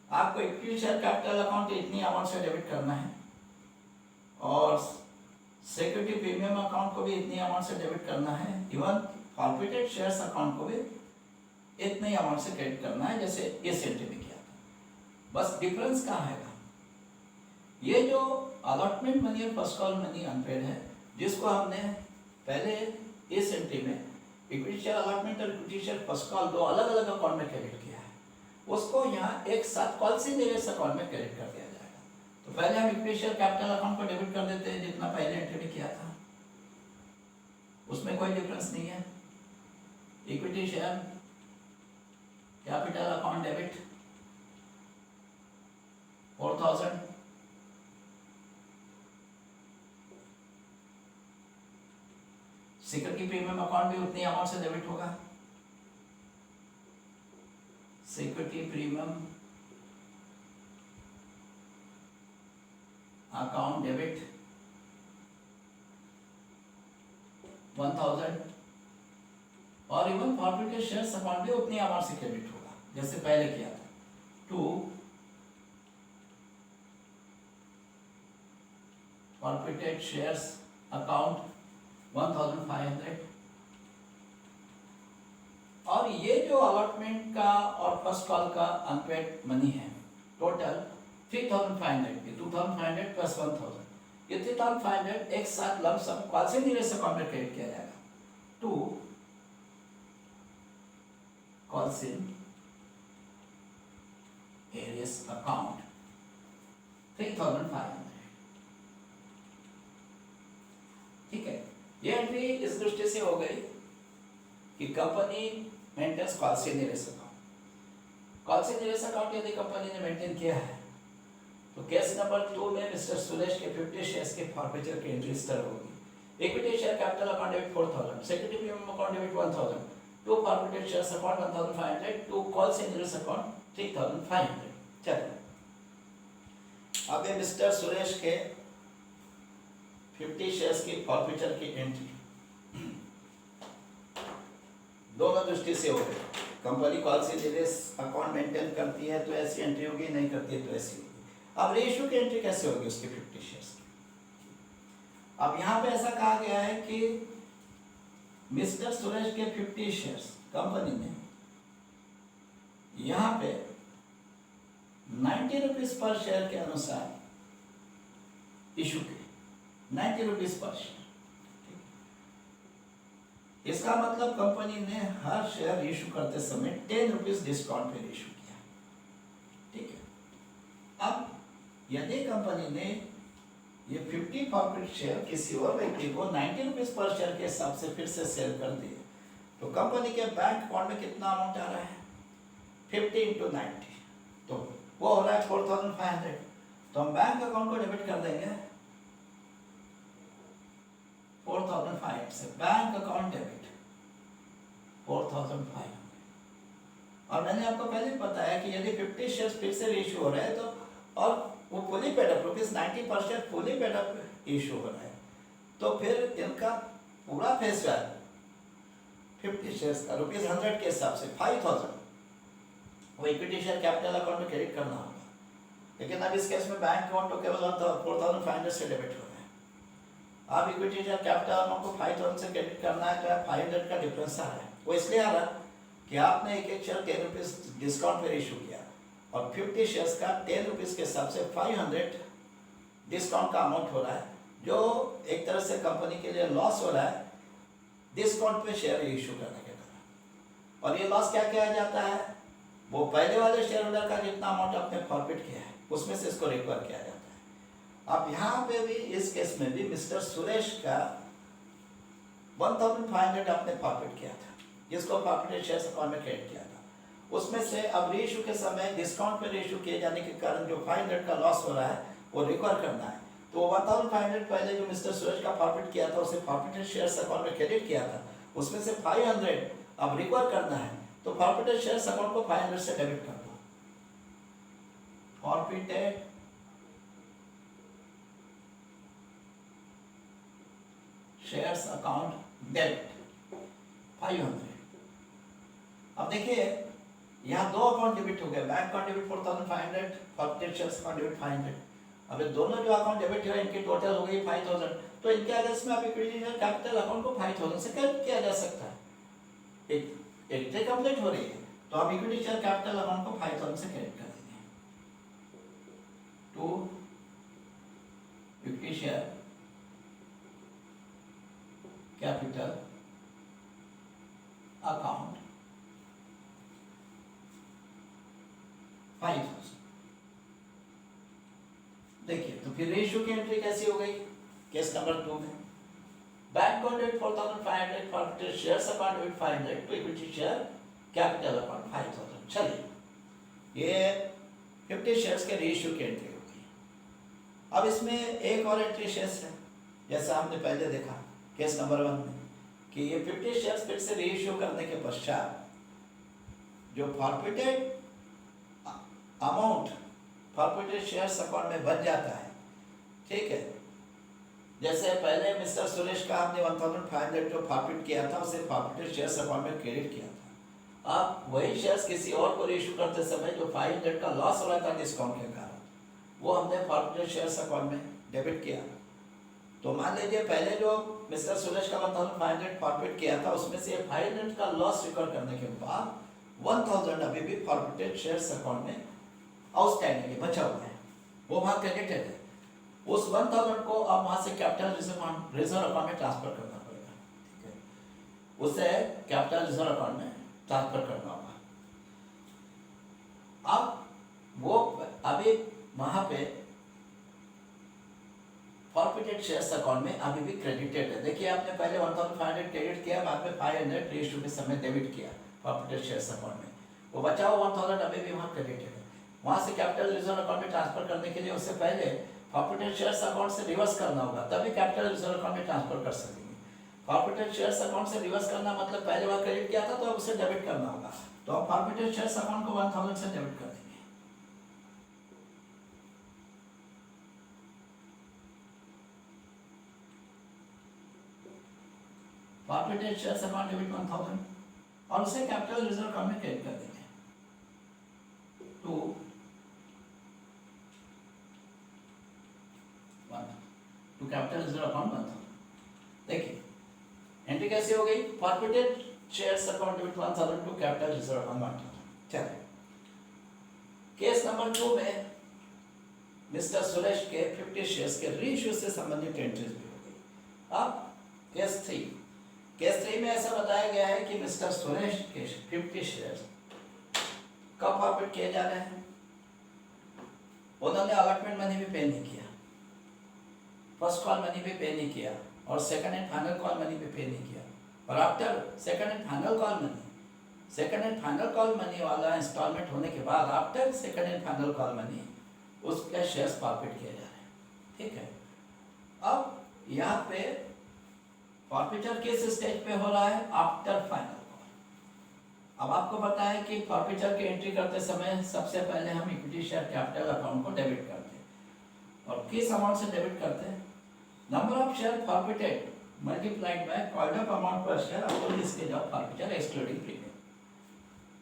आपको इक्विटी शेयर कैपिटल अकाउंट इतनी अमाउंट से डेबिट करना है और सिक्योरिटी प्रीमियम अकाउंट को भी इतनी अमाउंट से डेबिट करना है, इवन फॉरफिटेड शेयर्स अकाउंट को भी इतने अमाउंट से क्रेडिट करना है, जैसे इस एंट्री में किया था। बस डिफरेंस कहाँ है? ये जो अलॉटमेंट मनी और फर्स्ट कॉल मनी अनपेड है, जिसको हमने पहले इस एंट्री में इक्विटी शेयर अलॉटमेंट और इक्विटी शेयर फर्स्ट कॉल दो अलग अलग अकाउंट में क्रेडिट किया है, उसको यहाँ एक साथ कॉल्सी निवेश अकाउंट में क्रेडिट कर दिया जाएगा। तो पहले हम इक्विटी शेयर कैपिटल अकाउंट को डेबिट कर देते हैं जितना पहले एंट्री में किया था, उसमें कोई डिफरेंस नहीं है। Equity share capital account debit 4000, security premium account भी उतनी अमाउंट से डेबिट होगा, सिक्योरिटी प्रीमियम अकाउंट डेबिट 1000, और इवन फॉरफिटेड शेयर्स अकाउंट भी उतनी अमाउंट से क्रेडिट होगा जैसे पहले किया था, टू फॉरफिटेड शेयर्स अकाउंट 1500। और ये जो अलॉटमेंट का और फर्स्ट कॉल का अनपेड मनी है टोटल 3500, 2500 प्लस 1000, ये 3500 एक साथ लम सम कॉल्सी निवेश अकाउंट में क्रेडिट किया जाएगा टू कॉल्सी एरियस अकाउंट 3500। ठीक है, ये एंट्री इस दृष्टि से हो गई कि कंपनी मेंटेन्स कॉल्सी निवेश अकाउंट। कॉल्सी निवेश अकाउंट यदि कंपनी ने मेंटेन किया है तो केस नंबर 2 में मिस्टर सुरेश के 50 शेयर्स के फॉरफिचर की एंट्री स्टार्ट होगी। Equity share capital account debit 4000, security premium account debit 1000, to forfeited shares account 1500, to calls निवेश अकाउंट 3500। चलिए अब ये मिस्टर सुरेश के 50 शेयर्स की फॉरफिचर की एंट्री दोनों दृष्टि से हो गई। कंपनी कॉल्सी निवेश अकाउंट मेंटेन करती है तो ऐसी एंट्री होगी, नहीं करती है तो ऐसी होगी। अब रेशियो की एंट्री कैसे होगी उसके 50 शेयर्स की? अब यहाँ पे ऐसा कहा गया है कि मिस्टर सुरेश के 50 शेयर्स कंपनी ने यहाँ पे 90 रुपीज पर शेयर के अनुसार इशू किए, 90 रुपीज पर शेयर। इसका मतलब कंपनी ने हर शेयर इशू करते समय 10 रुपीज डिस्काउंट पे इशू किया। ठीक है, अब यदि कंपनी ने ये 50 फॉरफिट शेयर किसी और व्यक्ति को 90 रुपीज पर शेयर के हिसाब से फिर से सेल कर दिए तो कंपनी के बैंक अकाउंट में कितना अमाउंट आ रहा है? 50 इंटू 90, तो वो हो रहा है 4500। तो हम बैंक अकाउंट को डेबिट कर देंगे 4500 से, बैंक अकाउंट डेबिट 4500। और मैंने आपको पहले ही बताया कि यदि 50 शेयर्स फिर से इशू हो रहे हैं तो और वो फुली पेड अप ₹90 पर share fully paid up issue हो रहा है तो फिर इनका पूरा फेस वैल्यू 50 शेयर्स का ₹100 के हिसाब से 5000 वो इक्विटी शेयर कैपिटल अकाउंट में क्रेडिट करना होगा। लेकिन अब इस केस में बैंक अकाउंट तो केवल 4500 से डेबिट हो रहा है। अब इक्विटी शेयर कैपिटल अकाउंट को 5000 से क्रेडिट करना है, तो 500 का डिफरेंस आ रहा है। वो इसलिए आ रहा कि आपने एक शेयर ₹10 डिस्काउंट पर इशू किया और 50 शेयर्स का ₹10 के हिसाब से 500 डिस्काउंट का अमाउंट हो रहा है, जो एक तरह से कंपनी के लिए लॉस हो रहा है डिस्काउंट पे शेयर इशू करने के कारण। और ये लॉस क्या किया जाता है, वो पहले वाले शेयर होल्डर का जितना अमाउंट आपने फॉरफिट किया है उसमें से इसको रिकवर किया जाता है। अब यहाँ पे भी इस केस में भी मिस्टर सुरेश का 1500 आपने फॉरफिट किया था, जिसको फॉरफिटेड शेयर अकाउंट में क्रेडिट किया था। उसमें से अब रीइशू के समय डिस्काउंट पे रीइशू किए जाने के कारण जो 500 का लॉस हो रहा है वो रिकवर करना है। तो 1500 पहले जो मिस्टर सुरेश का फॉरफिट किया था उसे फॉरफिटेड शेयर्स अकाउंट में क्रेडिट किया था, उसमें से 500 अब रिकवर करना है। तो फॉरफिटेड शेयर्स अकाउंट को 500 से डेबिट कर दो। Forfeited shares account debit 500। अब देखिए यहाँ दो अकाउंट डेबिट हो गए, bank account debit 4500, forfeited shares account debit 500। अब ये दोनों जो अकाउंट डेबिट हुए इनकी टोटल हो गई 5000। तो इनके अगेंस्ट में आप इक्विटी शेयर कैपिटल अकाउंट को 5000 से क्रेडिट किया जा सकता है। एक ट्रे कंप्लीट हो रही है, तो आप इक्विटी शेयर कैपिटल अकाउंट को 5000 से क्रेडिट कर देंगे to equity share capital account 5000। देखिए तो फिर रेशियो की एंट्री कैसी हो गई केस नंबर 2 में, bank account debit 4500, forfeited shares account debit 500 to equity share capital account 5000। चलिए ये 50 शेयर्स के रेशियो की एंट्री हो गई। अब इसमें एक और एंट्री शेयर्स है, जैसा हमने पहले देखा केस नंबर 1 में कि ये 50 शेयर्स फिर से रेशियो करने के पश्चात जो forfeited amount forfeited shares account में बच जाता है। ठीक है, जैसे पहले मिस्टर सुरेश का हमने 1500 जो फॉरफिट किया था उसे फॉरफिटेड शेयर्स अकाउंट में क्रेडिट किया था। अब वही शेयर्स किसी और को इशू करते समय जो 500 का लॉस हो रहा था डिस्काउंट के कारण, वो हमने फॉरफिटेड शेयर्स अकाउंट में डेबिट किया। तो मान लीजिए पहले जो मिस्टर सुरेश का 1500 फॉरफिट किया था उसमें से 500 का लॉस रिकवर करने के बाद 1000 अभी भी फॉरफिटेड शेयर्स अकाउंट में आउटस्टैंडिंग है, बचा हुआ है, वो वहाँ क्रेडिटेड है। उस 1000 को अब वहाँ से कैपिटल रिजर्व अकाउंट में ट्रांसफर करना पड़ेगा। ठीक है, उसे कैपिटल रिजर्व अकाउंट में ट्रांसफर करना होगा। अब वो अभी वहाँ पे फॉरफिटेड शेयर्स अकाउंट में अभी भी क्रेडिटेड है। देखिए आपने पहले 1500 क्रेडिट किया, बाद में 500 रेशियो के समय डेबिट किया फॉरफिटेड शेयर्स अकाउंट में, वो बचा हुआ 1000 अभी भी वहाँ क्रेडिटेड है। वहाँ से कैपिटल रिजर्व अकाउंट में ट्रांसफर करने के लिए उससे पहले फॉरफिटेड शेयर्स अकाउंट से रिवर्स करना होगा, तभी कैपिटल रिजर्व अकाउंट में ट्रांसफर कर सकेंगे। फॉरफिटेड शेयर्स अकाउंट से रिवर्स करना मतलब पहले बार क्रेडिट किया था तो अब उसे डेबिट करना होगा, तो अब फॉरफिटेड शेयर्स अकाउंट को 1000 से डेबिट कर देंगे। फॉरफिटेड शेयर्स अकाउंट डेबिट 1000 और उसे कैपिटल रिजर्व अकाउंट में क्रेडिट कर देंगे टू कैपिटल रिजर्व अकाउंट 1000। देखिए एंट्री कैसी हो गई, forfeited shares account debit 1000 to capital reserve account 1000। चलिए केस नंबर 2 में मिस्टर सुरेश के 50 शेयर्स के रीइश्यू से संबंधित एंट्रीज भी हो गई। अब केस 3 में ऐसा बताया गया है कि मिस्टर सुरेश के 50 शेयर्स कब फॉरफिट किए जा रहे हैं। उन्होंने अलॉटमेंट मनी भी पे नहीं किया, फर्स्ट कॉल मनी भी पे नहीं किया और second and final call money भी पे नहीं किया। और after second and final call money वाला इंस्टॉलमेंट होने के बाद after second and final call money उसके शेयर्स फॉरफिट किए जा रहे हैं। ठीक है, अब यहाँ पे फॉरफिटर किस स्टेज पे हो रहा है, आफ्टर फाइनल कॉल। अब आपको पता है कि फॉरफिटर की एंट्री करते समय सबसे पहले हम इक्विटी शेयर कैपिटल अकाउंट को डेबिट करते हैं और किस अमाउंट से डेबिट करते हैं, number of share forfeited multiplied by called up amount पर share up to the stage of forfeiture excluding premium.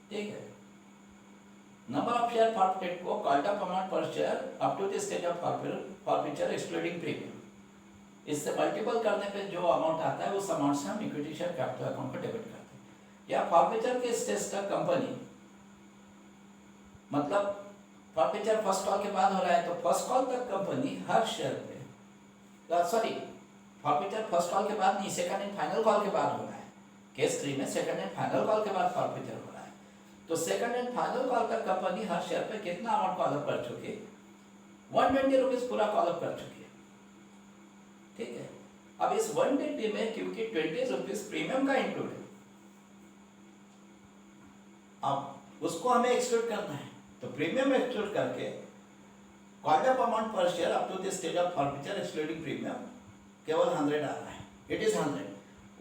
ठीक है, नंबर ऑफ शेयर फॉरफिटेड को कॉल्ड अप अमाउंट पर share up to the stage of forfeiture excluding premium, इससे multiple करने पे जो amount आता है उस अमाउंट से हम इक्विटी शेयर कैपिटल अकाउंट को डेबिट करते हैं। या फॉरफीचर के स्टेज तक कंपनी, मतलब फॉरफीचर फर्स्ट कॉल के बाद हो रहा है तो फर्स्ट कॉल तक कंपनी हर शेयर पे, सॉरी फॉरफीचर फर्स्ट कॉल के बाद नहीं, सेकंड एंड फाइनल कॉल के बाद हो रहा है। केस 3 में सेकंड एंड फाइनल कॉल के बाद फॉरफीचर हो रहा है, तो सेकंड एंड फाइनल कॉल तक कंपनी हर शेयर पे कितना अमाउंट कॉल अप कर चुकी है, 120 रुपीज पूरा कॉल अप कर चुकी है। ठीक है, अब इस 120 में क्योंकि 20 रुपीज प्रीमियम का इंक्लूड है, अब उसको हमें एक्सक्लूड करना है, तो प्रीमियम एक्सक्लूड करके कॉल्ड अप अमाउंट पर share up to the stage of forfeiture excluding premium केवल 100 आ रहा है, इट इज 100।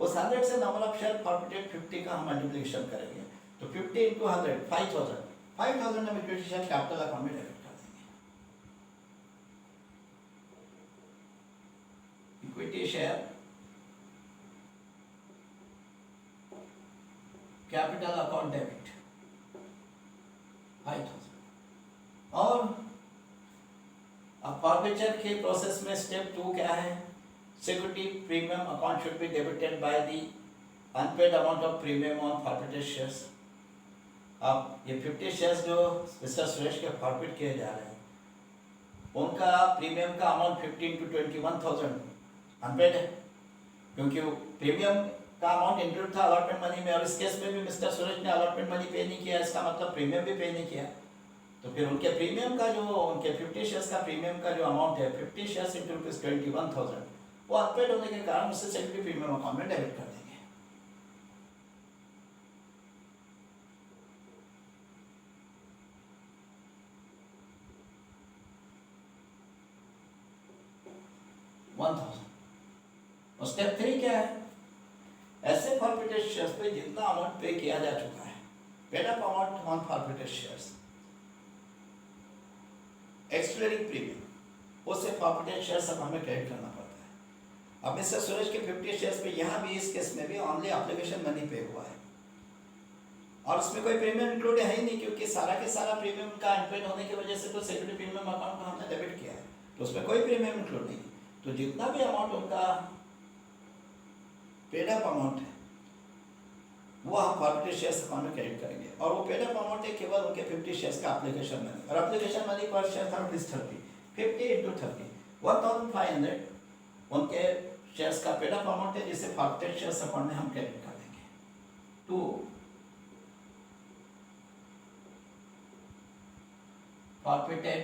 उस 100 से नंबर ऑफ शेयर फॉरफिटेड 50 का हम मल्टीप्लिकेशन करेंगे, तो 50 इंटू 100 5000 हम इक्विटी शेयर कैपिटल अकाउंट में डेबिट कर देंगे। Equity share capital account debit 5000। और अब फॉरफीचर के प्रोसेस में स्टेप 2 क्या है, security premium account should be debited by the unpaid amount of premium on forfeited shares. अब ये 50 शेयर्स जो मिस्टर सुरेश के फॉरफिट किए जा रहे हैं, उनका प्रीमियम का अमाउंट 50 इंटू 21,000 अनपेड है, क्योंकि प्रीमियम का अमाउंट इंक्लूड था अलॉटमेंट मनी में, और इस केस में भी मिस्टर सुरेश ने अलॉटमेंट मनी पे नहीं किया, इसका मतलब प्रीमियम भी पे नहीं किया। तो फिर उनके प्रीमियम का जो, उनके 50 शेयर्स का प्रीमियम का जो अमाउंट है 50 शेयर्स इंटू रुपीज 21,000, वो अनपेड होने के कारण उससे सिक्योरिटी प्रीमियम अकाउंट में डेबिट कर देंगे। और स्टेप 3 क्या है, ऐसे फॉरफिटेड शेयर्स पे जितना अमाउंट पे किया जा चुका है, paid up amount on forfeited shares excluding premium, उससे फॉरफिटेड शेयर्स अब हमें क्रेडिट करना पड़ता है। अब मिस्टर सुरेश के 50 शेयर्स पे यहाँ भी, इस केस में भी ओनली एप्लीकेशन मनी पे हुआ है, और उसमें कोई प्रीमियम इंक्लूड है ही नहीं, क्योंकि सारा के सारा प्रीमियम का अनपेड होने की वजह से तो सिक्योरिटी प्रीमियम अकाउंट को हमने डेबिट किया है, तो उसमें कोई प्रीमियम इंक्लूड नहीं। तो जितना भी अमाउंट उनका पेड अप अमाउंट है वो हम फॉरफिटेड शेयर्स अकाउंट में क्रेडिट करेंगे, और वो पेड अप अमाउंट है केवल उनके 50 शेयर्स का एप्लीकेशन मनी, और एप्लीकेशन मनी पर शेयर था रुपीज 50 इंटू 30 1500 उनके शेयर्स का पेड अप अमाउंट है, जिसे फॉरफिटेड शेयर्स अकाउंट में हम क्रेडिट कर देंगे। To forfeited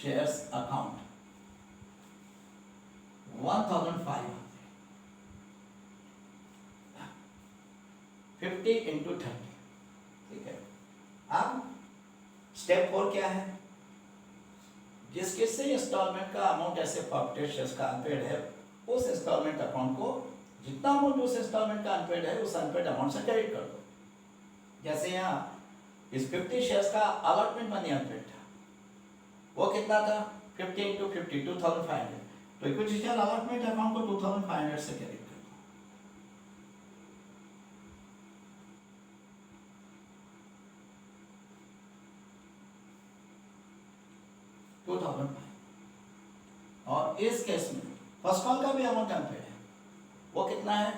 shares account 1500 50 into 30। ठीक है, अब स्टेप 4 क्या है, जिस किसी इंस्टॉलमेंट का अमाउंट ऐसे फॉरफिटेड शेयर्स का अनपेड है, उस इंस्टॉलमेंट अकाउंट को जितना अमाउंट उस इंस्टॉलमेंट का अनपेड है उस अनपेड अमाउंट से क्रेडिट कर दो। जैसे यहाँ इस 50 शेयर्स का अलॉटमेंट मनी अनपेड था, वो कितना था 50 इंटू 50 2500, तो इक्विटी शेयर अलॉटमेंट अकाउंट को 2500 से क्रेडिट कर दो 2005। और इस केस में फर्स्ट कॉल का भी अमाउंट अनपेड है, वो कितना है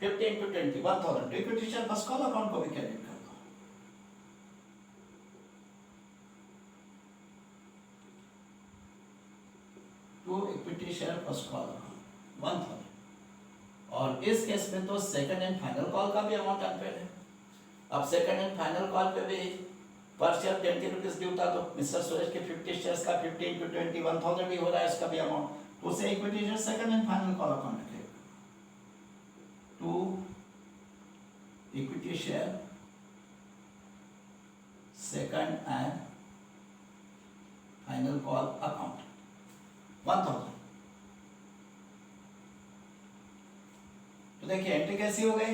50 इंटू 20 1000, तो equity share first call account को भी क्रेडिट कर दो। To equity share first call account 1000, और इस केस में तो सेकंड एंड फाइनल कॉल का भी अमाउंट अनपेड है। अब सेकंड एंड फाइनल कॉल पे भी पर शेयर 20 रुपीज ड्यू था, तो मिस्टर सुरेश के 50 शेयर्स का 50 इंटू 20 1000 ही हो रहा है, इसका भी अमाउंट, तो उसे equity share second and final call account में credit to equity share second and final call account 1000। तो देखिए एंट्री कैसी हो गई,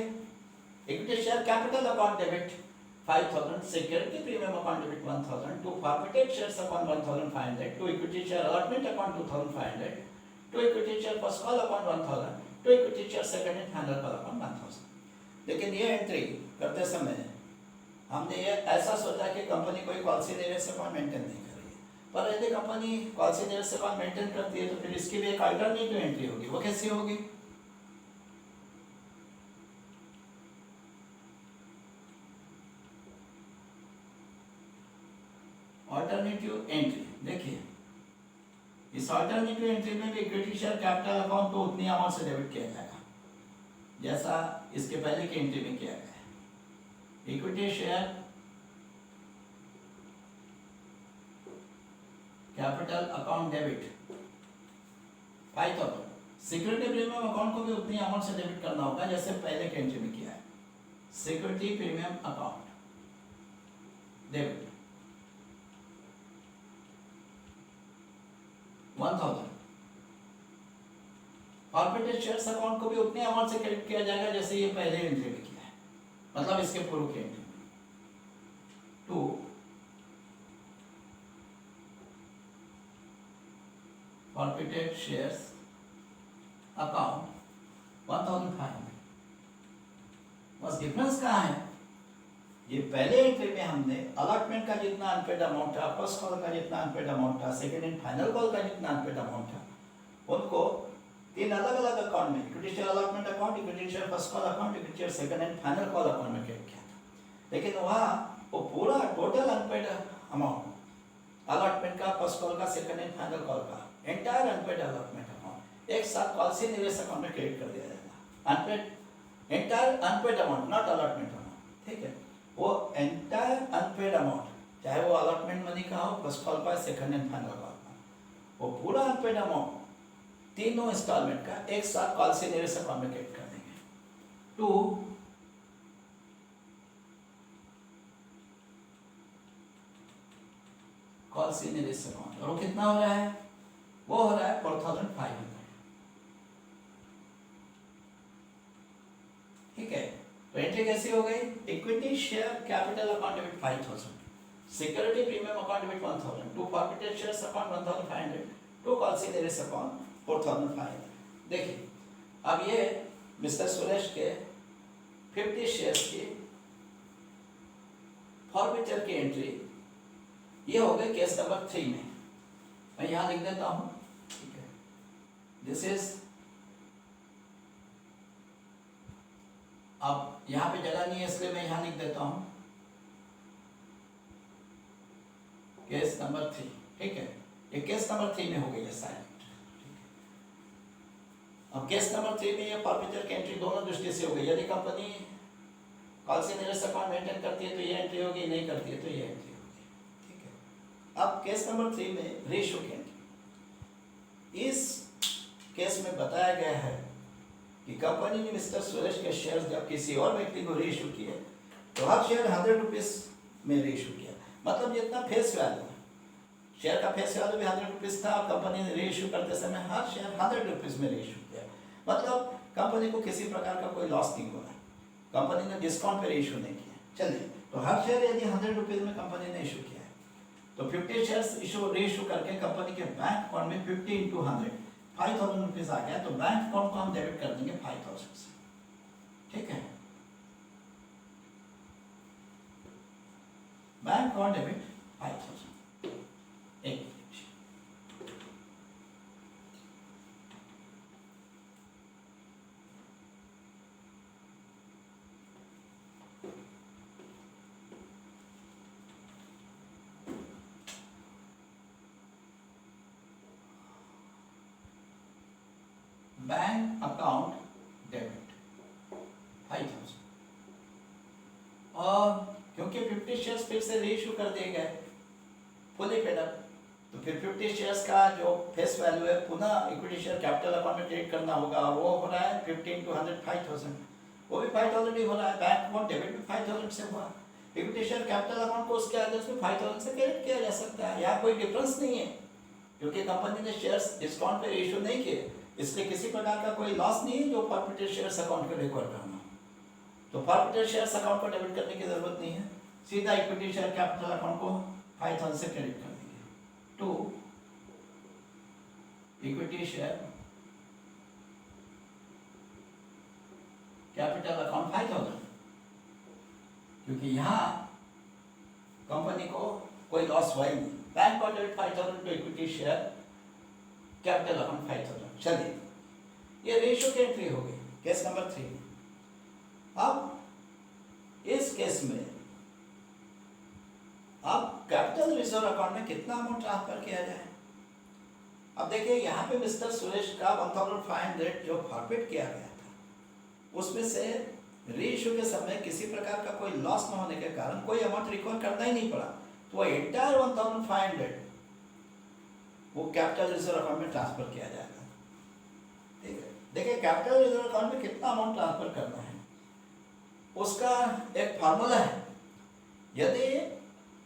equity share capital account debit 5000, security premium account debit 1000, to forfeited shares account 1500, to equity share allotment account 2500, to equity share first call upon 1000, to equity share second and final call upon 1000। लेकिन ये entry करते समय हमने ये ऐसा सोचा कि company कोई पॉलिसी निवेश अकाउंट मेंटेन नहीं कर रही है, पर यदि कंपनी पॉलिसी निवेश अकाउंट मेंटेन करती है तो फिर इसकी भी एक अल्टरनेटिव एंट्री होगी। वो कैसी होगी? ऑल्टरनेटिव एंट्री, देखिए इस ऑल्टरनेटिव एंट्री में भी इक्विटी शेयर कैपिटल अकाउंट को उतनी अमाउंट से डेबिट किया जाएगा जैसा इसके पहले की एंट्री में किया गया है। Equity share capital account debit 5000, security premium account को भी उतनी अमाउंट से डेबिट करना होगा जैसे पहले की एंट्री में किया है। Security premium account debit 1000, corporate shares account को भी उतने अमाउंट से क्रेडिट किया जाएगा जैसे ये पहले एंट्री में किया है, मतलब इसके पूर्व की एंट्री में। To corporate shares account 1500। बस डिफरेंस कहाँ है? ये पहले एंट्री में हमने अलॉटमेंट का जितना अनपेड अमाउंट था, फर्स्ट कॉल का जितना अनपेड अमाउंट था, सेकंड एंड फाइनल कॉल का जितना अनपेड अमाउंट था, उनको तीन अलग अलग अकाउंट में, equity share allotment account, equity share first call account, equity share second and final call account में क्रिएट किया था। लेकिन वहाँ वो पूरा टोटल अनपेड अमाउंट अलॉटमेंट का, फर्स्ट कॉल का, सेकंड एंड फाइनल कॉल का, एंटायर अनपेड अलॉटमेंट अमाउंट एक साथ पॉलिसी निवेश अकाउंट में क्रिएट कर दिया जाएगा। Unpaid, entire unpaid amount, not allotment amount, ठीक है। वो एंटायर अनपेड अमाउंट, चाहे वो अलॉटमेंट मनी का हो, फर्स्ट कॉल का, सेकंड एंड फाइनल कॉल का, वो पूरा अनपेड अमाउंट तीनों इंस्टॉलमेंट का एक साथ पॉलिसी निवेश अकाउंट में क्रिएट कर देंगे। टू पॉलिसी निवेश अकाउंट, और वो कितना हो रहा है? वो हो रहा है 4500, ठीक है। तो एंट्री कैसी हो गई? Equity share capital account debit 5000, security premium account debit 1000, to corporate shares account 1500, to policy निवेश अकाउंट 4500। देखिए अब ये मिस्टर सुरेश के 50 शेयर्स की फॉरफिचर की एंट्री ये हो गई केस नंबर 3 में। मैं यहां लिख देता हूं, ठीक है। दिस इज, अब यहां पे जगह नहीं है इसलिए मैं यहां लिख देता हूं केस नंबर 3, ठीक है। ये केस नंबर 3 में हो गई है साइन। अब केस नंबर 3 में ये फॉरफिचर की एंट्री दोनों दृष्टि से हो गई। यदि कंपनी पॉलिसी निवेश अकाउंट मेंटेन करती है तो ये एंट्री होगी, नहीं करती है तो ये एंट्री होगी, ठीक है। अब केस नंबर 3 में रेशियो की एंट्री, इस केस में बताया गया है कि कंपनी ने मिस्टर सुरेश के शेयर जब किसी और व्यक्ति को रीइश्यू किए तो हर शेयर 100 रुपीज में रीइश्यू किया, मतलब जितना फेस वैल्यू, शेयर का फेस वैल्यू भी 100 रुपीज था और कंपनी ने रीइश्यू करते समय हर शेयर 100 रुपीज में रीइश्यू किया, मतलब कंपनी को किसी प्रकार का कोई लॉस नहीं हुआ, कंपनी ने डिस्काउंट पे रीइश्यू नहीं किया। चलिए, तो हर शेयर यदि 100 रुपीज में कंपनी ने इशू किया है तो 50 शेयर्स इशू रीइश्यू करके कंपनी के बैंक अकाउंट में 50 × 100 5000 रुपीज आ गया, तो बैंक अकाउंट को हम डेबिट कर देंगे 5000 से, ठीक है। बैंक अकाउंट डेबिट 5000, एक बैंक अकाउंट डेबिट 5000, और क्योंकि 50 शेयर्स फिर से रीइश्यू कर दिए गए फुली पेड अप, तो फिर 50 शेयर्स का जो फेस वैल्यू है पुनः इक्विटी शेयर कैपिटल अकाउंट में ट्रेड करना होगा, और वो हो रहा है 50 × 100 5000, वो भी 5000 ही हो रहा है। बैंक अकाउंट डेबिट भी 5000 से हुआ, इक्विटी शेयर कैपिटल अकाउंट को उसके आगे में 5000 से क्रेडिट किया जा सकता है, यहाँ कोई डिफरेंस नहीं है क्योंकि कंपनी ने शेयर्स डिस्काउंट पे इशू नहीं किए, इसलिए किसी प्रकार का कोई लॉस नहीं है जो फॉरफिटेड शेयर्स अकाउंट को रिकॉर्ड करना। तो फॉरफिटेड शेयर्स अकाउंट को डेबिट करने की जरूरत नहीं है, सीधा इक्विटी शेयर कैपिटल अकाउंट को 5000 से क्रेडिट कर देंगे। To equity share capital account 5000, क्योंकि यहाँ कंपनी को कोई लॉस हुआ ही नहीं। बैंक को debit 5000 to equity share, capital account 5000। चलिए, ये रेशियो की एंट्री हो गई, केस नंबर 3। अब इस केस में अब कैपिटल रिजर्व अकाउंट में कितना अमाउंट ट्रांसफर किया जाए। अब देखिए, यहाँ पे मिस्टर सुरेश का 1500 जो फॉरफिट किया गया था, उसमें से रीइश्यू के समय किसी प्रकार का कोई लॉस न होने के कारण कोई अमाउंट रिकवर करना ही नहीं पड़ा, तो वो एंटायर 1500 वो कैपिटल रिजर्व अकाउंट में ट्रांसफर किया जाएगा। ठीक है, देखिए कैपिटल रिजर्व अकाउंट में कितना अमाउंट ट्रांसफर करना है, उसका एक फार्मूला है। यदि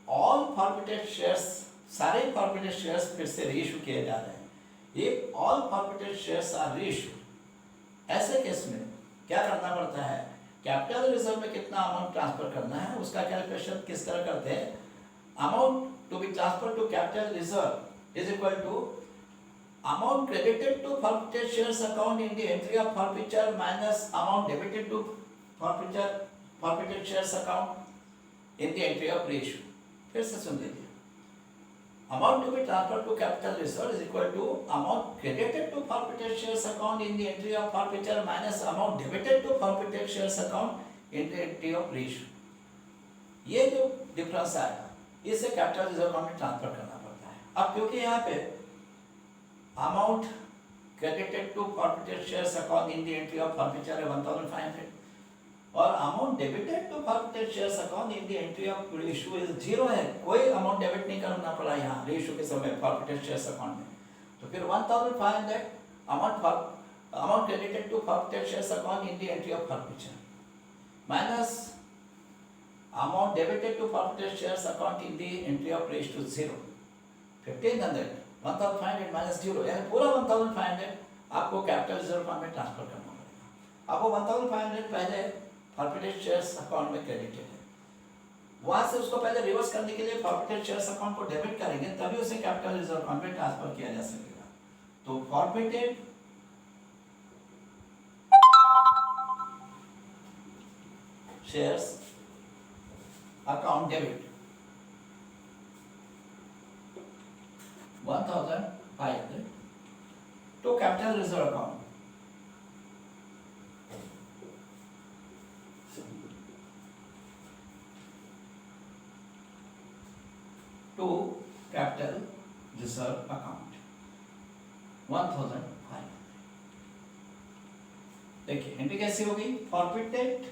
ऑल फॉरफिटेड शेयर्स, सारे फॉरफिटेड शेयर्स फिर से रीइश्यू किए जा रहे हैं, if all forfeited shares are reissue, ऐसे केस में क्या करना पड़ता है, कैपिटल रिजर्व में कितना अमाउंट ट्रांसफर करना है उसका कैलकुलेशन किस तरह करते हैं। Amount to be transfer to capital reserve is equal to amount credited to forfeited shares account in the entry of forfeiture minus amount debited to forfeited shares account in the entry of reissue. फिर से सुन लीजिए, amount to be transferred to capital reserve is equal to amount credited to forfeited shares account in the entry of forfeiture minus amount debited to forfeited shares account in the entry of reissue। ये जो difference आएगा, इसे capital reserve account में transfer करना पड़ता है। अब क्योंकि यहाँ पे amount credited to forfeited shares account in the entry of forfeiture है 1500 और amount debited to forfeited shares account in the entry of reissue is 0 है, कोई अमाउंट डेबिट नहीं करना पड़ा यहाँ रीइश्यू के समय फॉरफिटेड शेयर्स अकाउंट में। तो फिर 1500 amount credited to forfeited shares account in the entry of forfeiture minus amount debited to forfeited shares account in the entry of reissue 0। 1500 minus 0 यानी पूरा 1500 आपको कैपिटल रिजर्व अकाउंट में transfer करना पड़ेगा। अब वो 1500 पहले फॉरफिटेड शेयर्स अकाउंट में क्रेडिटेड है, वहां से उसको पहले रिवर्स करने के लिए फॉरफिटेड शेयर्स अकाउंट को डेबिट करेंगे, तभी उसे कैपिटल रिजर्व अकाउंट में ट्रांसफर किया जा सकेगा। तो forfeited shares account debit 1500 to capital reserve account to capital reserve account 1500। देखिए एंट्री कैसी होगी, forfeited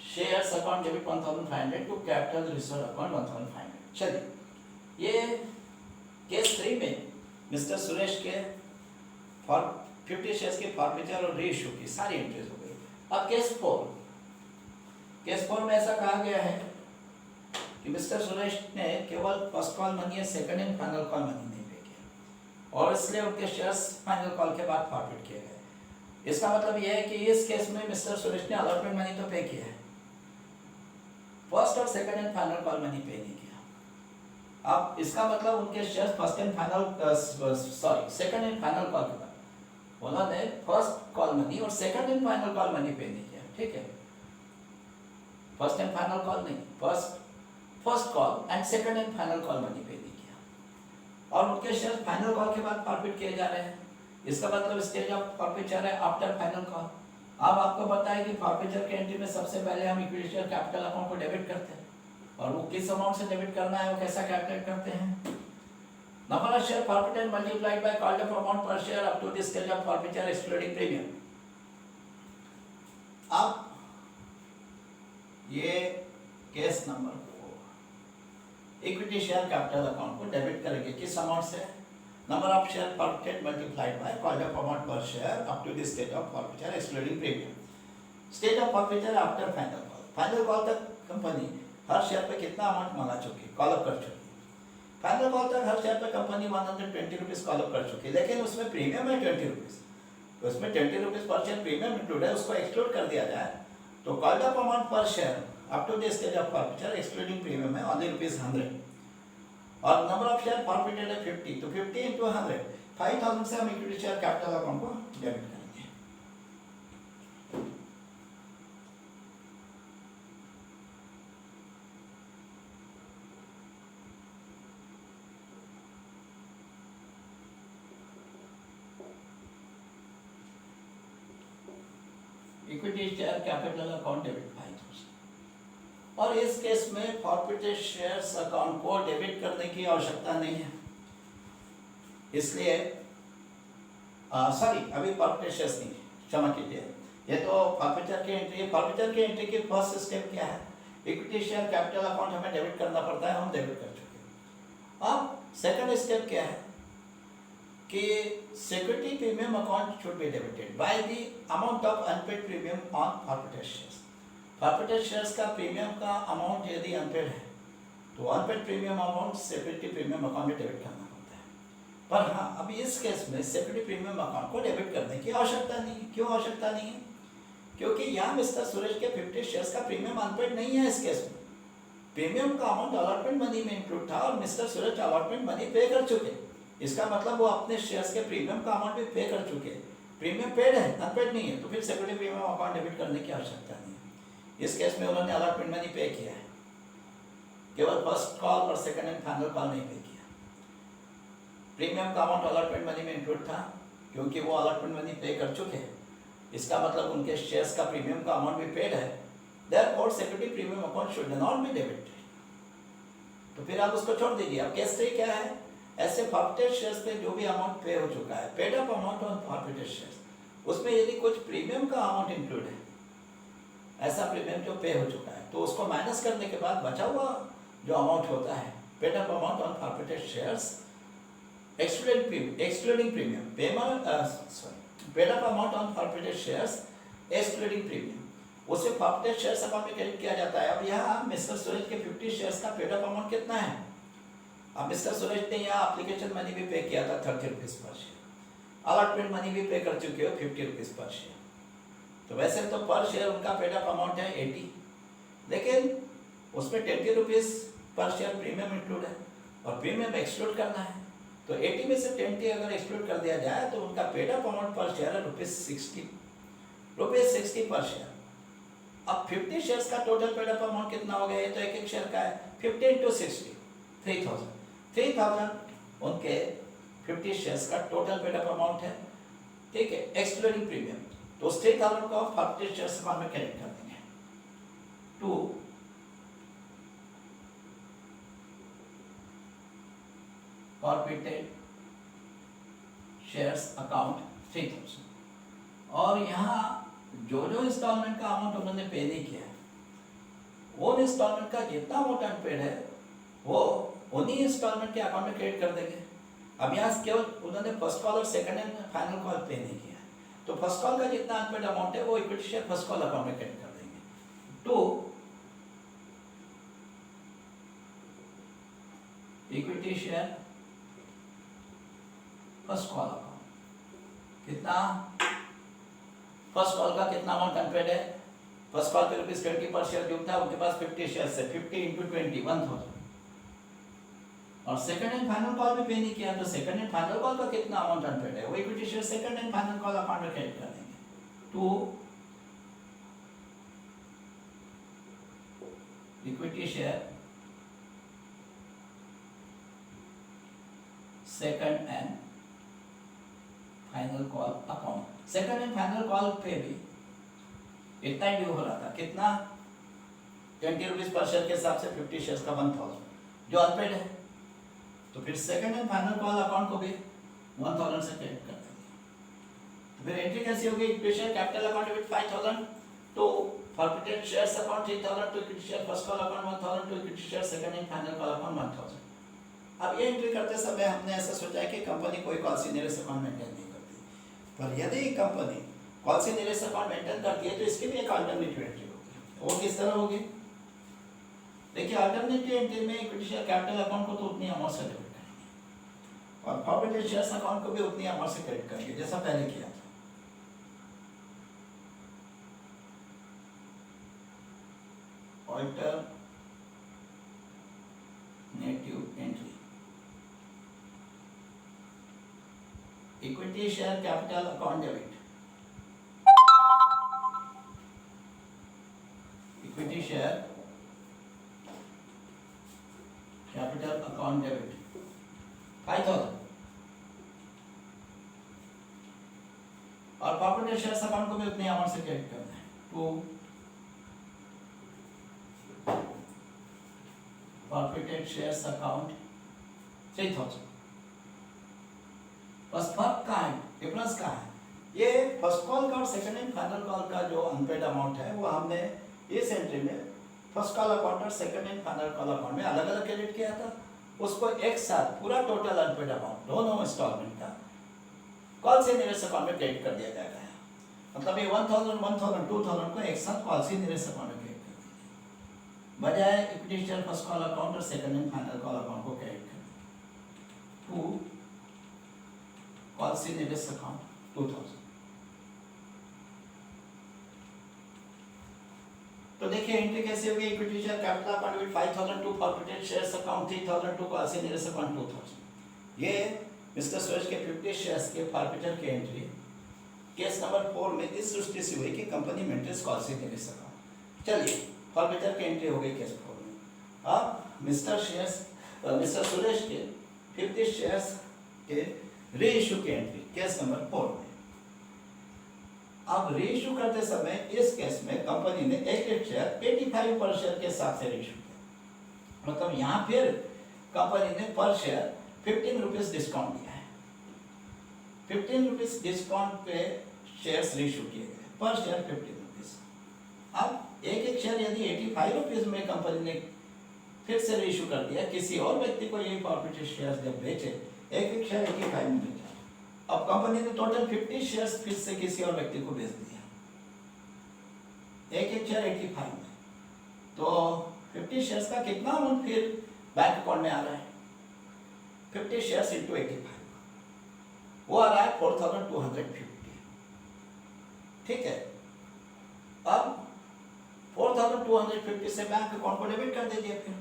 shares account debit 1500 to capital reserve account 1500। चलिए, ये केस 3 में मिस्टर सुरेश के 50 शेयर्स के फॉरफिचर और रीइश्यू की सारी एंट्रीज हो गई। अब केस 4 में ऐसा कहा गया है कि मिस्टर सुरेश ने केवल first call money, second and final call money नहीं पे किया और इसलिए उनके शेयर्स फाइनल कॉल के बाद फॉरफिट किए गए। इसका मतलब यह है कि इस केस में मिस्टर सुरेश ने अलॉटमेंट मनी तो पे किया है, फर्स्ट और second and final call money पे नहीं किया। अब इसका मतलब उनके shares second and final call के बाद उन्होंने फर्स्ट कॉल मनी और second and final call money पे नहीं किया। ठीक है, फर्स्ट एंड फाइनल कॉल नहीं, first call and second and final call money पे नहीं किया और उनके शेयर फाइनल कॉल के बाद फॉरफिट किए जा रहे हैं। इसका मतलब स्टेज ऑफ फॉरफिचर है आफ्टर फाइनल कॉल। अब आपको पता है कि फॉरफिचर के एंट्री में सबसे पहले हम इक्विटी शेयर कैपिटल अकाउंट को डेबिट करते हैं और वो किस अमाउंट से डेबिट करना है, वो कैसा कैलकुलेट करते हैं, number of share forfeited multiplied by called up amount पर share up to the stage of forfeiture excluding premium. अब ये case number 4, equity share capital account को डेबिट करेंगे किस अमाउंट से, number of share forfeited multiplied by called up amount पर share up to the stage of forfeiture excluding premium. Stage of forfeiture after final call, final call तक company हर share पे कितना amount मंगा चुकी, कॉल अप कर चुकी। Final call तक हर शेयर पे कंपनी 120 रुपीज कॉल अप कर चुकी, लेकिन उसमें प्रीमियम है 20 रुपीज, तो उसमें 20 rupees per share premium include है, उसको एक्सक्लूड कर दिया जाए तो कॉल्ड अप अमाउंट पर share up to the stage of forfeiture excluding premium है ओनली ₹100 और नंबर ऑफ शेयर फॉरफिटेड है 50, तो 50 into 100 5000 से हम इक्विटी शेयर कैपिटल अकाउंट को डेबिट करेंगे। Equity share capital account debit 5000। और इस केस में फॉरफिटेड शेयर्स अकाउंट को डेबिट करने की आवश्यकता नहीं है, इसलिए सॉरी अभी फॉरफिटेड शेयर्स नहीं, क्षमा कीजिए, ये तो फॉरफिटर की एंट्री है। फॉरफिटर की एंट्री की फर्स्ट स्टेप क्या है, इक्विटी शेयर कैपिटल अकाउंट हमें डेबिट करना पड़ता है, हम डेबिट कर चुके हैं। अब सेकंड स्टेप क्या है कि security premium account should be debited by the amount of unpaid premium on forfeited shares. Forfeited shares का प्रीमियम का अमाउंट यदि अनपेड है तो unpaid premium amount security premium account में डेबिट करना पड़ता है। पर हाँ, अभी इस केस में सिक्योरिटी प्रीमियम अकाउंट को डेबिट करने की आवश्यकता नहीं है। क्यों आवश्यकता नहीं है? क्योंकि यहाँ मिस्टर सुरेश के 50 शेयर्स का प्रीमियम अनपेड नहीं है। इस केस में प्रीमियम का अमाउंट अलॉटमेंट मनी में इंक्लूड था और मिस्टर सुरेश अलॉटमेंट मनी पे कर चुके। इसका मतलब वो अपने शेयर्स के प्रीमियम का अमाउंट भी पे कर चुके। प्रीमियम पेड है, अनपेड नहीं है, तो फिर सिक्योरिटी प्रीमियम अकाउंट डेबिट करने की आवश्यकता नहीं है। इस केस में उन्होंने अलॉटमेंट मनी पे किया है, केवल फर्स्ट कॉल और सेकंड एंड फाइनल कॉल नहीं पे किया। प्रीमियम का अमाउंट अलॉटमेंट मनी में इंक्लूड था, क्योंकि वो अलॉटमेंट मनी पे कर चुके हैं। इसका मतलब उनके शेयर्स का प्रीमियम का अमाउंट भी पेड है, therefore security premium account should not be debited. तो फिर आप उसको छोड़ दीजिए। अब केस 3 क्या है, ऐसे फॉरफिटेड शेयर्स पे जो भी अमाउंट पे हो चुका है, paid up amount on forfeited shares, उसमें यदि कुछ प्रीमियम का अमाउंट इंक्लूड है, ऐसा प्रीमियम जो पे हो चुका है, तो उसको माइनस करने के बाद बचा हुआ जो अमाउंट होता है, paid up amount on forfeited shares excluding premium paid up amount on forfeited shares excluding premium, उसे फॉरफिटेड शेयर्स अकाउंट में क्रेडिट किया जाता है। अब यहाँ मिस्टर सुरेश के 50 शेयर्स का पेड अप अमाउंट कितना है? अब मिस्टर सुरेश ने यहाँ एप्लीकेशन मनी भी पे किया था 30 rupees per share, allotment money भी पे कर चुके हो 50 रुपीज पर शेयर, तो वैसे तो पर शेयर उनका पेड अप अमाउंट है 80, लेकिन उसमें 20 rupees per share premium include है और प्रीमियम एक्सक्लूड करना है, तो 80 में से 20 अगर एक्सक्लूड कर दिया जाए तो उनका पेड अप अमाउंट पर शेयर है ₹60 पर शेयर। अब 50 शेयर्स का टोटल पेड अप अमाउंट कितना हो गया? ये तो एक शेयर का है, 50 × 60 3000 उनके 50 शेयर्स का टोटल पेड अप अमाउंट है, ठीक है, एक्सक्लूडिंग प्रीमियम। तो 3000 को 40 शेयर्स अकाउंट में क्रेडिट कर देंगे टू फॉरफिटेड शेयर्स अकाउंट 3000। और यहाँ जो इंस्टॉलमेंट का अमाउंट उन्होंने पे नहीं किया है, वो इंस्टॉलमेंट का जितना अमाउंट अनपेड है वो उन्हीं इंस्टॉलमेंट के अकाउंट में क्रेडिट कर देंगे। अब यहाँ केवल उन्होंने फर्स्ट कॉल और सेकंड एंड फाइनल कॉल पे नहीं किया, तो फर्स्ट कॉल का जितना अनपेड अमाउंट है वो equity share first call account में क्रेडिट कर देंगे to equity share first call account. कितना? फर्स्ट कॉल का कितना अमाउंट अनपेड है? फर्स्ट कॉल पे ₹20 पर शेयर जो था उनके पास 50 शेयर्स है, 50 × 20 1000, और सेकंड एंड फाइनल कॉल भी पे नहीं किया, तो सेकंड एंड फाइनल कॉल का कितना अमाउंट अनपेड है वो equity share second and final call account में क्रेडिट कर देंगे to equity share second and final call account. Second and final call पे भी इतना ही ड्यू हो रहा था, कितना? 20 रुपीज पर शेयर के हिसाब से 50 शेयर्स का 1000 जो अनपेड है, तो फिर second and final call account को भी 1000 से क्रेडिट कर देंगे। तो फिर एंट्री कैसी होगी? Equity share capital account debit 5000 to forfeited shares account 3000 to equity share first call account 1000 to equity share second and final call account 1000। अब ये एंट्री करते समय हमने ऐसा सोचा है कि कंपनी कोई कॉल्सी निवेश अकाउंट मेंटेन नहीं करती, पर यदि कंपनी कॉल्सी निवेश अकाउंट मेंटेन करती है तो इसकी भी एक अल्टरनेटिव एंट्री होगी। वो किस तरह होगी? देखिए, अल्टरनेटिव एंट्री में इक्विटी शेयर कैपिटल अकाउंट को तो उतनी अमाउंट से डेबिट करेंगे और फॉरफिटेड शेयर्स अकाउंट को भी उतनी अमाउंट से क्रेडिट करेंगे जैसा पहले किया था। Alternative entry equity share capital account debit, equity share capital account debit 5000 और फॉरफिटेड शेयर्स अकाउंट को भी उतनी अमाउंट से क्रेडिट करना है टू forfeited shares account 3000। बस फर्क कहाँ है, डिफरेंस कहाँ है? ये फर्स्ट कॉल का और सेकंड एंड फाइनल कॉल का जो अनपेड अमाउंट है वो हमने इस एंट्री में फर्स्ट कॉल अकाउंट और second and final call account में अलग अलग क्रेडिट किया था। उसको एक साथ पूरा टोटल अनपेड अमाउंट दोनों इंस्टॉलमेंट का कॉल से निवेश अकाउंट में क्रेडिट कर दिया जाएगा। मतलब ये 1000, 1000, 2000 को एक साथ कॉल से निवेश अकाउंट में क्रेडिट कर दिया बजाय equity share first call account और second and final call account को क्रेडिट कर टू कॉल से निवेश अकाउंट 2000। तो देखिए एंट्री कैसे होगी, equity share capital account with 5000 to forfeited shares account 3000 to call से निवेश अकाउंट 2000। ये मिस्टर सुरेश के 50 शेयर्स के फॉरफिटर की एंट्री केस नंबर 4 में इस दृष्टि से हुई कि कंपनी मेंटेन्स कॉल से निवेश अकाउंट। चलिए फॉरफिटर की एंट्री हो गई केस 4 में। अब मिस्टर सुरेश के 50 शेयर्स के री इशू की एंट्री केस नंबर 4 में। अब रीइश्यू करते समय इस केस में कंपनी ने एक शेयर 85 पर शेयर के हिसाब से रीइश्यू किया। मतलब यहाँ फिर कंपनी ने पर शेयर 15 रुपीज डिस्काउंट दिया है। 15 रुपीज डिस्काउंट पे शेयर्स रीइश्यू किए गए, पर शेयर 15 रुपीज। अब एक शेयर यदि 85 रुपीज में कंपनी ने फिर से रीइश्यू कर दिया, किसी और व्यक्ति को ये फॉरफिटेड शेयर्स जब बेचे, एक शेयर 85 में बेचा, अब कंपनी ने टोटल 50 शेयर्स फिर से किसी और व्यक्ति को बेच दिया, एक शेयर 85 में। तो 50 शेयर्स का कितना अमाउंट फिर बैंक अकाउंट में आ रहा है? 50 शेयर्स इंटू 85, वो आ रहा है 4250। ठीक है, अब 4250 से बैंक अकाउंट को डेबिट कर दीजिए। फिर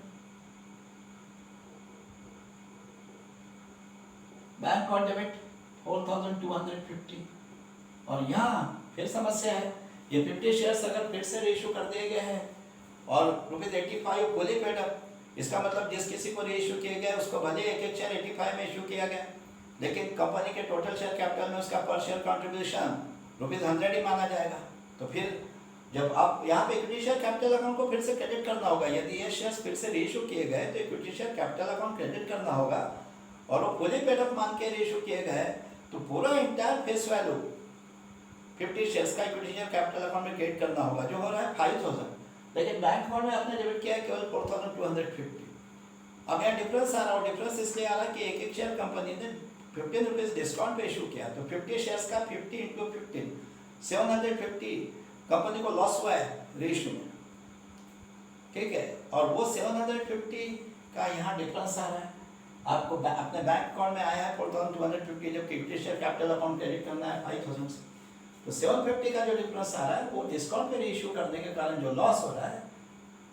बैंक अकाउंट डेबिट 4250। और यहाँ फिर समस्या है, ये 50 शेयर्स अगर फिर से रीइश्यू कर दिए गए हैं और ₹85 फुली पेड अप, इसका मतलब जिस किसी को रीइश्यू किए गए उसको भले एक शेयर 85 में इश्यू किया गया, लेकिन कंपनी के टोटल शेयर कैपिटल में उसका पर शेयर कंट्रीब्यूशन ₹100 ही माना जाएगा। तो फिर जब आप यहाँ पे इक्विटी शेयर कैपिटल अकाउंट को फिर से क्रेडिट करना होगा, यदि ये शेयर्स फिर से रीइश्यू किए गए तो equity share capital account credit करना होगा, और वो फुली पेड अप मान के रीइश्यू किए गए तो पूरा इंटायर फेस वैल्यू 50 शेयर्स का इक्विटी शेयर कैपिटल अकाउंट में क्रेडिट करना होगा, जो हो रहा है 5000, लेकिन बैंक अकाउंट में आपने डेबिट किया है केवल 4250। अब यहाँ डिफरेंस आ रहा है, डिफरेंस इसलिए आ रहा है कि एक शेयर कंपनी ने 15 रुपीज डिस्काउंट पे इशू किया, तो 50 शेयर्स का 50 इंटू 15 750 कंपनी को लॉस हुआ है रीइश्यू में। ठीक है, और वो 750 का यहाँ डिफरेंस आ रहा है आपको अपने बैंक अकाउंट में आया है 4250, जबकि equity share capital account credit करना है 5000 से। तो 750 का जो डिफरेंस आ रहा है वो डिस्काउंट पे रीइश्यू करने के कारण जो लॉस हो रहा है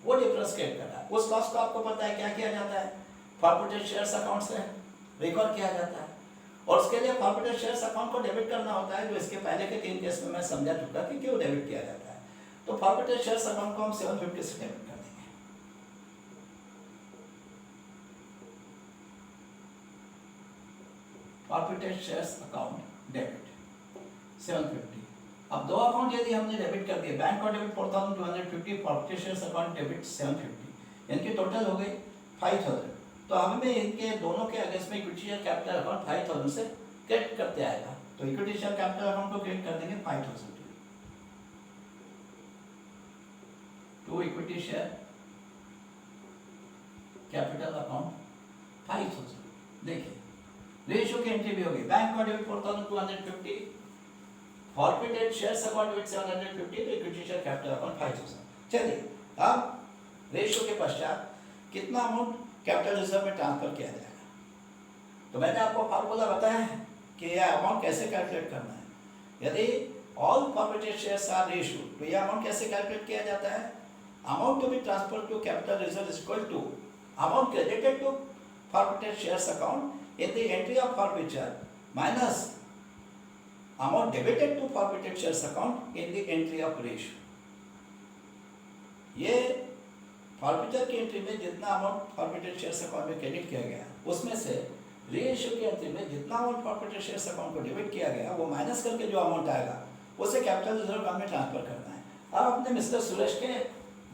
वो डिफरेंस क्रिएट कर रहा है। उस लॉस को आपको पता है क्या किया जाता है, फॉरफिटेड शेयर्स अकाउंट से रिकॉर्ड किया जाता है, और उसके लिए फॉरफिटेड शेयर्स अकाउंट को डेबिट करना होता है, जो इसके पहले के 3 केस में मैं समझा चुका कि क्यों डेबिट किया जाता है। तो फॉरफिटेड शेयर्स अकाउंट को हम 750 से डेबिट कर देंगे। Forfeited shares account debit 750। अब दो अकाउंट यदि हमने डेबिट कर दिए, bank account debit 4250, forfeited shares account debit 750, इनकी टोटल हो गई 5000। तो हमें इनके दोनों के अगेंस्ट में इक्विटी शेयर कैपिटल अकाउंट 5000 से क्रेडिट करते आएगा। तो इक्विटी शेयर कैपिटल अकाउंट को क्रेडिट कर देंगे 5000 to equity share capital account 5000। देखिए रेशियो की एंट्री भी होगी, bank account debit 4250, forfeited shares account debit 750, तो इक्विटी शेयर कैपिटल अकाउंट 5000। चलिए अब रेशियो के पश्चात कितना अमाउंट कैपिटल रिजर्व में ट्रांसफर किया जाएगा। तो मैंने आपको फार्मूला बताया है कि यह अमाउंट कैसे कैलकुलेट करना है। यदि all forfeited shares are issued, तो यह अमाउंट कैसे कैलकुलेट किया जाता है, amount to be transferred to capital reserve is equal to amount credited to forfeited shares account in the entry of forfeiture minus amount debited to forfeited shares account in the entry of reissue। ये forfeiture की entry में जितना amount forfeited shares account में credit किया गया, उसमें से reissue की एंट्री में जितना अमाउंट फॉरफिटेड शेयर्स अकाउंट को डेबिट किया गया वो माइनस करके जो अमाउंट आएगा उसे कैपिटल रिजर्व अकाउंट में ट्रांसफर करना है। अब अपने मिस्टर सुरेश के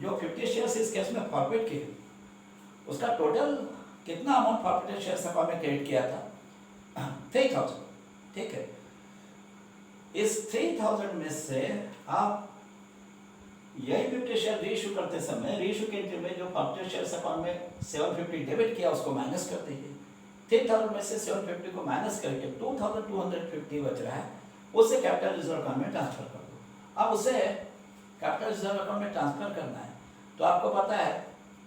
जो 50 शेयर्स इस केस में फॉरफिट किए, उसका टोटल कितना अमाउंट फॉरफिटेड शेयर्स अकाउंट में क्रेडिट किया था? 3000, ठीक है। इस 3000 में से आप यही 50 शेयर रीइश्यू करते समय रीइश्यू के एंट्री में जो फॉरफिटेड शेयर्स अकाउंट में 750 डेबिट किया उसको माइनस कर दीजिए। 3000 में से 750 को माइनस करके 2250 बच रहा है, उसे कैपिटल रिजर्व अकाउंट में ट्रांसफर कर दो। अब उसे कैपिटल रिजर्व अकाउंट में ट्रांसफर करना है तो आपको पता है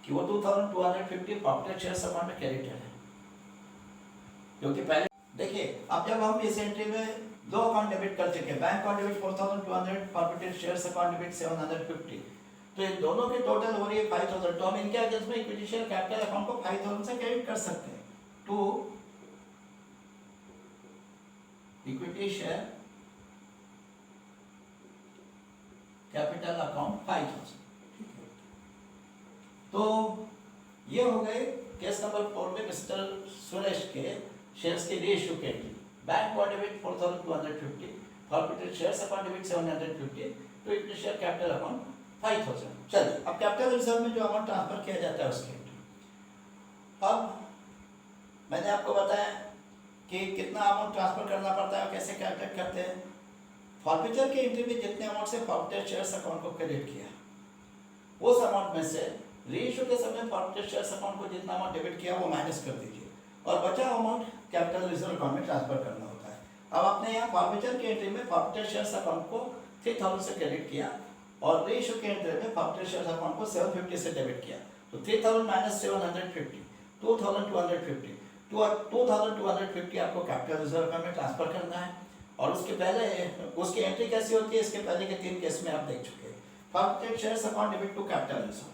कि वो 2250 प्रॉफिटेड शेयर्स अकाउंट में क्रेडिटेड है, क्योंकि पहले देखिए अब जब हम इस एंट्री में दो अकाउंट डेबिट कर चुके हैं, bank account debit 4200, profited shares account debit 750, तो इन दोनों की टोटल हो रही है 5000। तो हम इनके अगेंस्ट में इक्विटी शेयर कैपिटल अकाउंट को 5000 से क्रेडिट कर सकते हैं to equity share capital account 5000। तो ये हो गए केस नंबर 4 में मिस्टर सुरेश के शेयर्स के रीइश्यू के entry. Bank account debit 4250, forfeited shares account debit 750, तो इक्विटी शेयर कैपिटल अकाउंट 5000। चलिए अब कैपिटल रिजर्व में जो अमाउंट ट्रांसफर किया जाता है उसकी एंट्री। अब मैंने आपको बताया कि कितना अमाउंट ट्रांसफर करना पड़ता है और कैसे कैलकुलेट करते हैं। फॉरफिचर के एंट्री में जितने अमाउंट से फॉरफिटेड शेयर्स अकाउंट को क्रेडिट किया, उस अमाउंट में से रीइश्यू के समय फॉरफिटेड शेयर्स अकाउंट को जितना अमाउंट डेबिट किया वो माइनस कर दीजिए और बचा अमाउंट कैपिटल रिजर्व अकाउंट में ट्रांसफर करना होता है। अब आपने यहाँ फॉरफिचर के एंट्री में फॉरफिटेड शेयर्स अकाउंट को 3000 से क्रेडिट किया और रीइश्यू के एंट्री में फॉरफिटेड शेयर्स अकाउंट को 750 से डेबिट किया, तो 3000 माइनस 750, 2250, 2250 आपको कैपिटल रिजर्व अकाउंट में ट्रांसफर करना है। और उसके पहले उसकी एंट्री कैसी होती है, इसके पहले के 3 केस में आप देख चुके हैं। Forfeited shares account debit to capital reserve,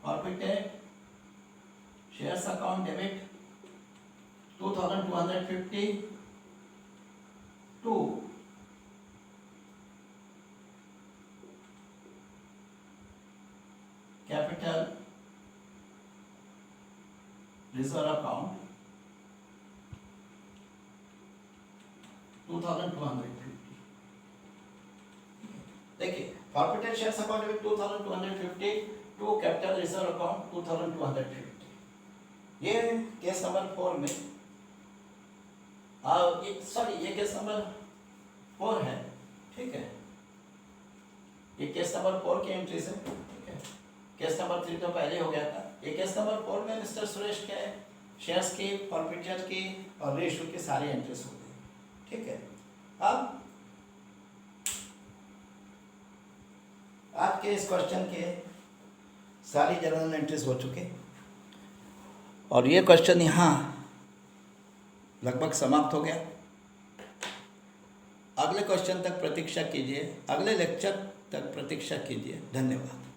forfeited shares account debit 2250 to capital reserve account 2250। देखिए forfeited shares account debit 2250 to capital reserve account 2250। ये केस नंबर 4 में ये केस नंबर 4 है, ठीक है। ये केस नंबर 4 की एंट्रीज है, ठीक है। केस नंबर 3 तो पहले हो गया था। ये केस नंबर 4 में मिस्टर सुरेश के शेयर्स की, फॉरफिचर की और रीइश्यू की सारी एंट्रीज हो गई, ठीक है। अब आपके इस क्वेश्चन के सारी जर्नल एंट्रीज हो चुके और ये क्वेश्चन यहाँ लगभग समाप्त हो गया। अगले क्वेश्चन तक प्रतीक्षा कीजिए, अगले लेक्चर तक प्रतीक्षा कीजिए। धन्यवाद।